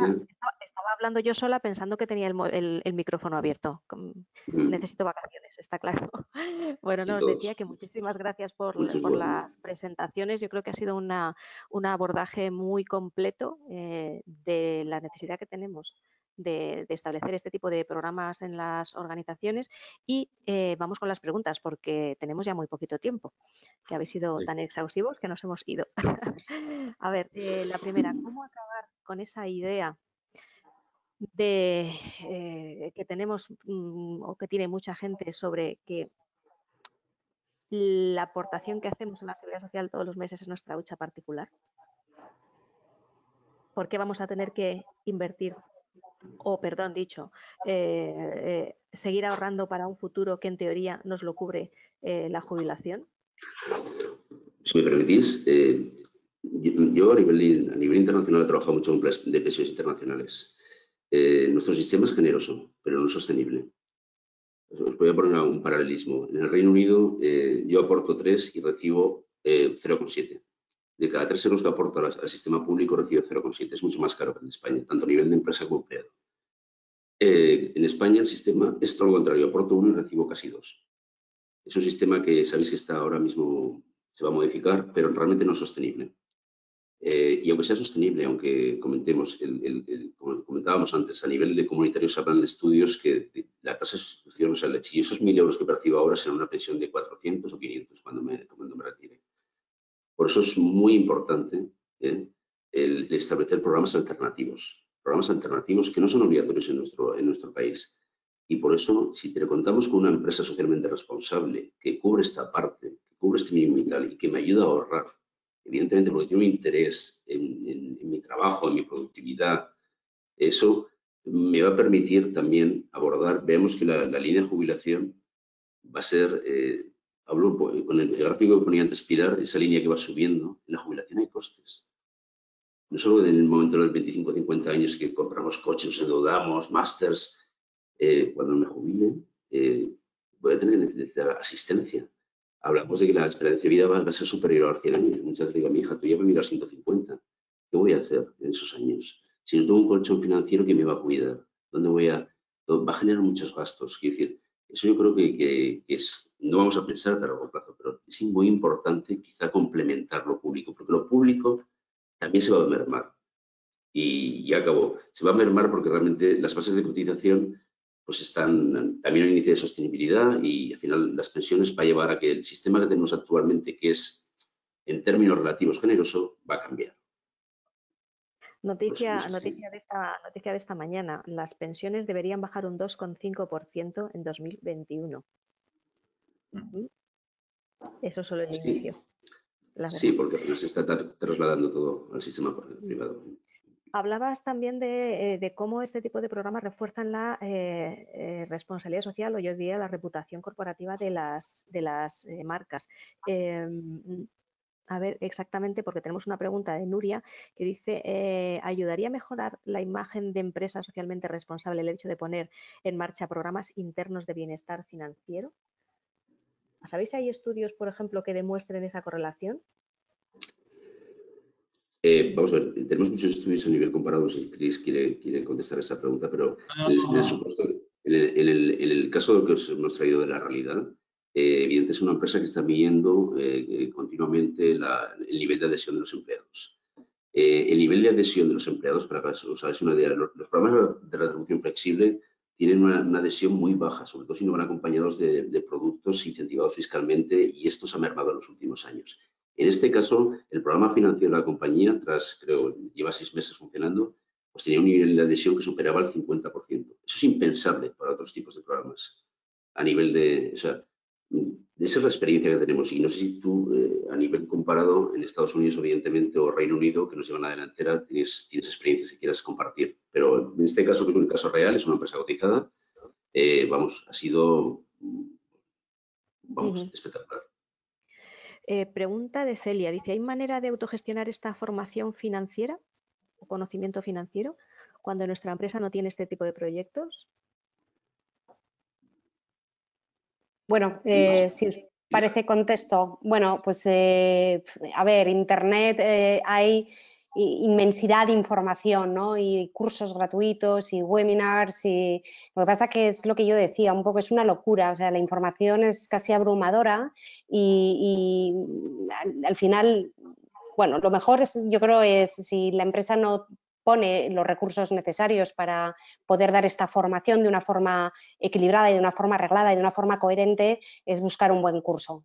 Estaba hablando yo sola pensando que tenía el micrófono abierto. Necesito vacaciones, está claro. Bueno, no, os decía que muchísimas gracias por las presentaciones. Yo creo que ha sido un abordaje muy completo de la necesidad que tenemos de establecer este tipo de programas en las organizaciones y vamos con las preguntas porque tenemos ya muy poquito tiempo, que habéis sido tan exhaustivos que nos hemos ido. A ver, la primera, ¿cómo acabar con esa idea de que tenemos o que tiene mucha gente sobre que la aportación que hacemos en la seguridad social todos los meses es nuestra hucha particular? ¿Por qué vamos a tener que invertir o, perdón, dicho, seguir ahorrando para un futuro que en teoría nos lo cubre la jubilación? Si me permitís, yo a nivel internacional he trabajado mucho en planes de pensiones internacionales. Nuestro sistema es generoso, pero no sostenible. Os voy a poner un paralelismo. En el Reino Unido yo aporto 3 y recibo 0,7. De cada 3 euros que aporto al sistema público recibo 0,7. Es mucho más caro que en España, tanto a nivel de empresa como empleado. En España el sistema es todo lo contrario. Aporto 1 y recibo casi 2. Es un sistema que sabéis que está ahora mismo, se va a modificar, pero realmente no es sostenible. Y aunque sea sostenible, aunque comentemos, como comentábamos antes, a nivel de comunitarios se hablan de estudios que la tasa de sustitución, o sea, si esos 1.000 euros que percibo ahora serán una pensión de 400 o 500 cuando me retire. Por eso es muy importante el establecer programas alternativos que no son obligatorios en nuestro país. Y por eso, si te contamos con una empresa socialmente responsable que cubre esta parte, que cubre este mínimo vital y que me ayuda a ahorrar, evidentemente porque tiene un interés en mi trabajo, en mi productividad, eso me va a permitir también abordar, vemos que la línea de jubilación va a ser, hablo con el gráfico que ponía antes Pilar, esa línea que va subiendo, en la jubilación hay costes. No solo en el momento de los 25 o 50 años que compramos coches, endeudamos, másters, cuando me jubile voy a tener que necesitar asistencia. Hablamos de que la esperanza de vida va a ser superior a los 100 años. Muchas veces digo a mi hija, tú ya vas a vivir a 150. ¿Qué voy a hacer en esos años? Si no tengo un colchón financiero, ¿quién me va a cuidar? ¿Dónde voy a...? Va a generar muchos gastos. Quiero decir, eso yo creo que no vamos a pensar a largo plazo, pero es muy importante quizá complementar lo público, porque lo público también se va a mermar. Y ya acabó. Se va a mermar porque realmente las bases de cotización pues están también en un índice de sostenibilidad y al final las pensiones va a llevar a que el sistema que tenemos actualmente, que es en términos relativos generoso, va a cambiar. Noticia de esta mañana. Las pensiones deberían bajar un 2,5% en 2021. Eso solo el inicio. Sí, porque se está trasladando todo al sistema privado. Hablabas también de cómo este tipo de programas refuerzan la responsabilidad social o yo diría la reputación corporativa de las marcas. A ver, exactamente, porque tenemos una pregunta de Nuria que dice, ¿ayudaría a mejorar la imagen de empresa socialmente responsable el hecho de poner en marcha programas internos de bienestar financiero? ¿Sabéis si hay estudios, por ejemplo, que demuestren esa correlación? Vamos a ver, tenemos muchos estudios a nivel comparado, si Chris quiere contestar esa pregunta, pero en el caso que os hemos traído de la realidad, evidentemente es una empresa que está midiendo continuamente el nivel de adhesión de los empleados. El nivel de adhesión de los empleados, para que os hagáis una idea, los programas de retribución flexible tienen una adhesión muy baja, sobre todo si no van acompañados de productos incentivados fiscalmente y esto se ha mermado en los últimos años. En este caso, el programa financiero de la compañía, lleva 6 meses funcionando, pues tenía un nivel de adhesión que superaba el 50%. Eso es impensable para otros tipos de programas. A nivel de, o sea, esa es la experiencia que tenemos. Y no sé si tú, a nivel comparado, en Estados Unidos, evidentemente, o Reino Unido, que nos llevan a la delantera, tienes experiencias que quieras compartir. Pero en este caso, que es un caso real, es una empresa cotizada, ha sido, espectacular. Pregunta de Celia, dice, ¿hay manera de autogestionar esta formación financiera o conocimiento financiero cuando nuestra empresa no tiene este tipo de proyectos? Bueno, si os parece contesto, bueno, pues a ver, Internet hay inmensidad de información, ¿no? Y cursos gratuitos y webinars y lo que pasa que es lo que yo decía, un poco es una locura, o sea, la información es casi abrumadora y al final, bueno, lo mejor yo creo es si la empresa no pone los recursos necesarios para poder dar esta formación de una forma equilibrada y de una forma arreglada y de una forma coherente, es buscar un buen curso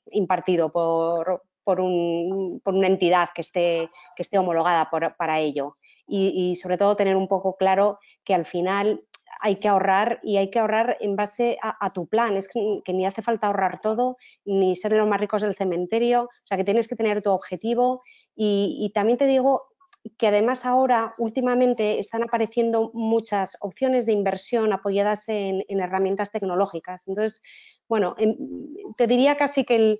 impartido por una entidad que esté homologada para ello. Y sobre todo tener un poco claro que al final hay que ahorrar y hay que ahorrar en base a tu plan. Es que ni hace falta ahorrar todo, ni ser los más ricos del cementerio, o sea que tienes que tener tu objetivo y también te digo, que además ahora últimamente están apareciendo muchas opciones de inversión apoyadas en herramientas tecnológicas. Entonces, bueno, te diría casi que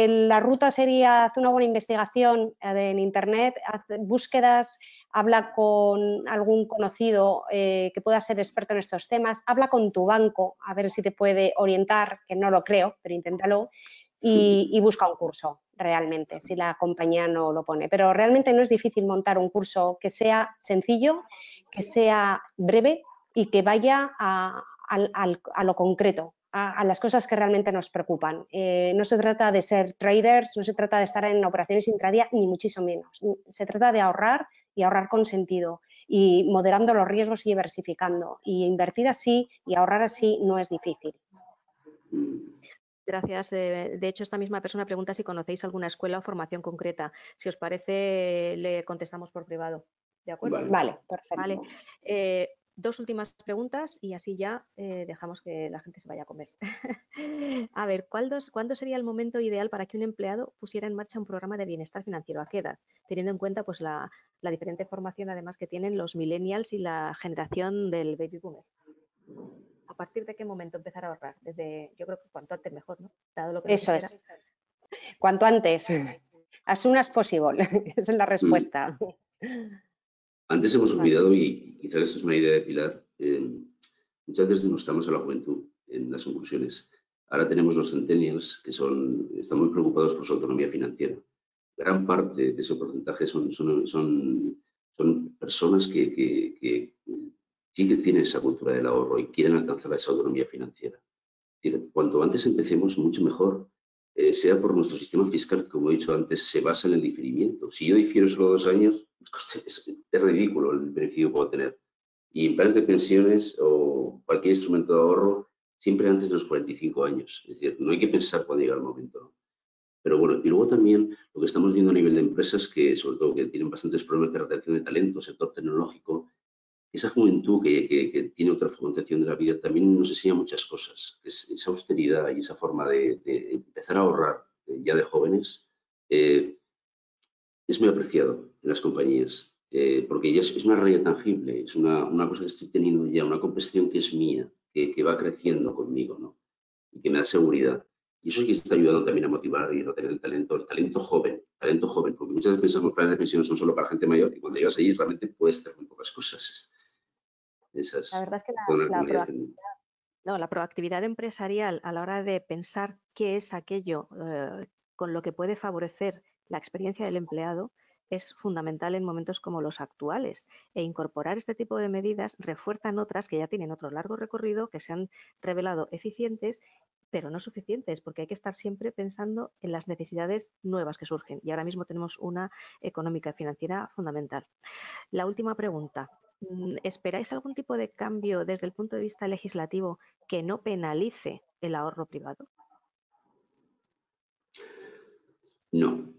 la ruta sería hacer una buena investigación en Internet, hacer búsquedas, habla con algún conocido que pueda ser experto en estos temas, habla con tu banco a ver si te puede orientar, que no lo creo, pero inténtalo, y busca un curso realmente, si la compañía no lo pone. Pero realmente no es difícil montar un curso que sea sencillo, que sea breve y que vaya a lo concreto, a las cosas que realmente nos preocupan. No se trata de ser traders, no se trata de estar en operaciones intradía, ni muchísimo menos. Se trata de ahorrar y ahorrar con sentido y moderando los riesgos y diversificando. Y invertir así y ahorrar así no es difícil. Gracias. De hecho, esta misma persona pregunta si conocéis alguna escuela o formación concreta. Si os parece, le contestamos por privado. ¿De acuerdo? Vale, perfecto. Vale. Dos últimas preguntas y así ya dejamos que la gente se vaya a comer. A ver, ¿cuándo sería el momento ideal para que un empleado pusiera en marcha un programa de bienestar financiero? ¿A qué edad? Teniendo en cuenta pues, la diferente formación además que tienen los millennials y la generación del baby boomer. ¿A partir de qué momento empezar a ahorrar? Yo creo que cuanto antes mejor, ¿no? Dado lo que Eso es. Cuanto antes. As soon as possible. Esa es la respuesta. Antes hemos olvidado, y quizás esto es una idea de Pilar, muchas veces demostramos a la juventud en las conclusiones. Ahora tenemos los centennials que están muy preocupados por su autonomía financiera. Gran parte de ese porcentaje son personas que sí que tienen esa cultura del ahorro y quieren alcanzar esa autonomía financiera. Es decir, cuanto antes empecemos, mucho mejor, sea por nuestro sistema fiscal que, como he dicho antes, se basa en el diferimiento. Si yo difiero solo 2 años, es ridículo el beneficio que puedo tener. Y en planes de pensiones o cualquier instrumento de ahorro, siempre antes de los 45 años. Es decir, no hay que pensar cuando llega el momento, ¿no? Pero bueno, y luego también lo que estamos viendo a nivel de empresas que, sobre todo, que tienen bastantes problemas de retención de talento, sector tecnológico, esa juventud que tiene otra concepción de la vida también nos enseña muchas cosas. Esa austeridad y esa forma de empezar a ahorrar ya de jóvenes es muy apreciado en las compañías, porque ya es una realidad tangible, es una cosa que estoy teniendo ya, una compensación que es mía, que va creciendo conmigo, ¿no? Y que me da seguridad. Y eso es que está ayudando también a motivar y a tener el talento joven, porque muchas veces pensamos que planes de pensiones son solo para gente mayor y cuando llegas allí realmente puedes hacer muy pocas cosas. La verdad es que la proactividad empresarial a la hora de pensar qué es aquello con lo que puede favorecer la experiencia del empleado es fundamental en momentos como los actuales, e incorporar este tipo de medidas refuerzan otras que ya tienen otro largo recorrido, que se han revelado eficientes, pero no suficientes, porque hay que estar siempre pensando en las necesidades nuevas que surgen, y ahora mismo tenemos una económica y financiera fundamental. La última pregunta. ¿Esperáis algún tipo de cambio desde el punto de vista legislativo que no penalice el ahorro privado? No,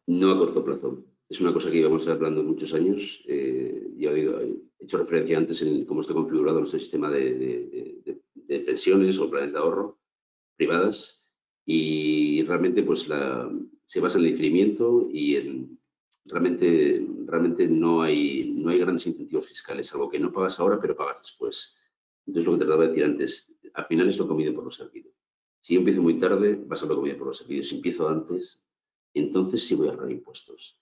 no a corto plazo. Es una cosa que íbamos hablando muchos años. Ya he hecho referencia antes en cómo está configurado nuestro sistema de pensiones o planes de ahorro privadas y realmente pues se basa en el diferimiento y realmente no hay grandes incentivos fiscales, algo que no pagas ahora pero pagas después. Entonces lo que trataba de decir antes, al final es lo comido por lo servido. Si yo empiezo muy tarde, va a ser lo comido por lo servido. Si empiezo antes, entonces sí voy a ahorrar impuestos.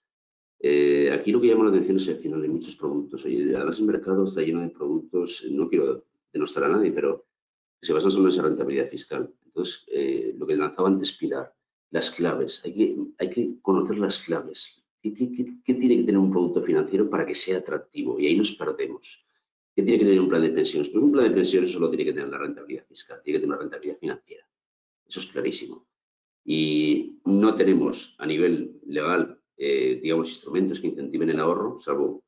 Aquí lo que llama la atención es al final de muchos productos. Oye, además el mercado está lleno de productos, no quiero denostar a nadie, pero se basan solo en esa rentabilidad fiscal. Entonces, lo que lanzaba antes Pilar, las claves, hay que conocer las claves. ¿Qué tiene que tener un producto financiero para que sea atractivo? Y ahí nos perdemos. ¿Qué tiene que tener un plan de pensiones? Pues un plan de pensiones solo tiene que tener la rentabilidad fiscal, tiene que tener una rentabilidad financiera. Eso es clarísimo. Y no tenemos a nivel legal, digamos, instrumentos que incentiven el ahorro, salvo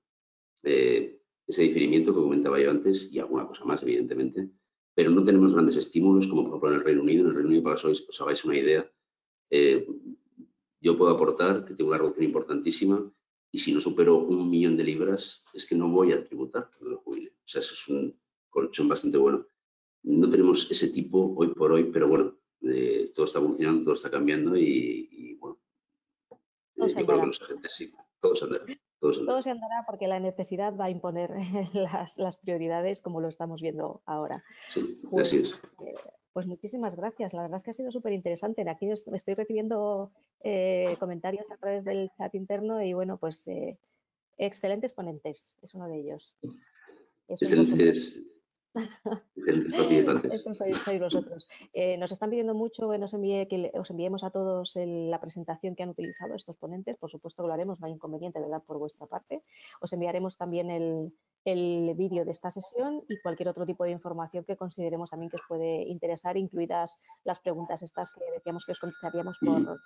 ese diferimiento que comentaba yo antes y alguna cosa más, evidentemente. Pero no tenemos grandes estímulos, como por ejemplo en el Reino Unido. En el Reino Unido, para que os hagáis una idea, yo puedo aportar que tengo una reducción importantísima y si no supero 1 millón de libras, es que no voy a tributar cuando me jubile. O sea, eso es un colchón bastante bueno. No tenemos ese tipo hoy por hoy, pero bueno, todo está evolucionando, todo está cambiando y bueno, yo creo que los agentes sí, todos andarán. Todo se andará porque la necesidad va a imponer las prioridades como lo estamos viendo ahora. Sí, Pues, así es. Pues muchísimas gracias. La verdad es que ha sido súper interesante. Aquí estoy recibiendo comentarios a través del chat interno y bueno, pues excelentes ponentes, es uno de ellos. Excelentes participantes. Eso sois vosotros. Nos están pidiendo mucho que os enviemos a todos la presentación que han utilizado estos ponentes. Por supuesto que lo haremos, no hay inconveniente, ¿verdad?, por vuestra parte. Os enviaremos también el vídeo de esta sesión y cualquier otro tipo de información que consideremos también que os puede interesar, incluidas las preguntas estas que decíamos que os contestaríamos por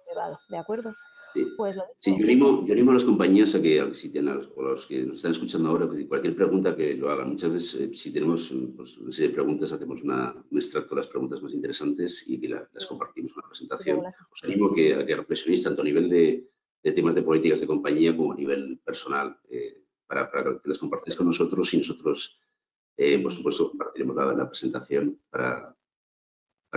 privado, ¿de acuerdo? Sí. Pues lo Sí, yo animo a las compañías a que visiten, o los que nos están escuchando ahora, que cualquier pregunta que lo hagan. Muchas veces, si tenemos pues, una serie de preguntas, hacemos un extracto de las preguntas más interesantes y que las compartimos en la presentación. Os animo a que reflexionéis tanto a nivel de temas de políticas de compañía como a nivel personal, para que las compartáis con nosotros y nosotros, por supuesto, compartiremos la presentación para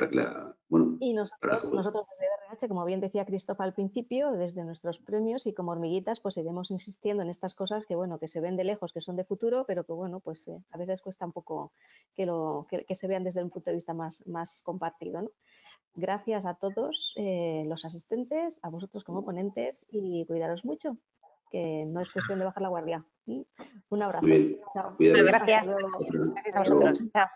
que la... Bueno, y nosotros desde RH, como bien decía Christoph al principio, desde nuestros premios y como hormiguitas, pues iremos insistiendo en estas cosas que, bueno, que se ven de lejos, que son de futuro, pero que, bueno, pues a veces cuesta un poco que se vean desde un punto de vista más compartido, ¿no? Gracias a todos los asistentes, a vosotros como ponentes y cuidaros mucho, que no es cuestión de bajar la guardia. Un abrazo. Muy bien. Chao. Cuidado. Gracias. Hasta luego. Gracias a vosotros. Chao.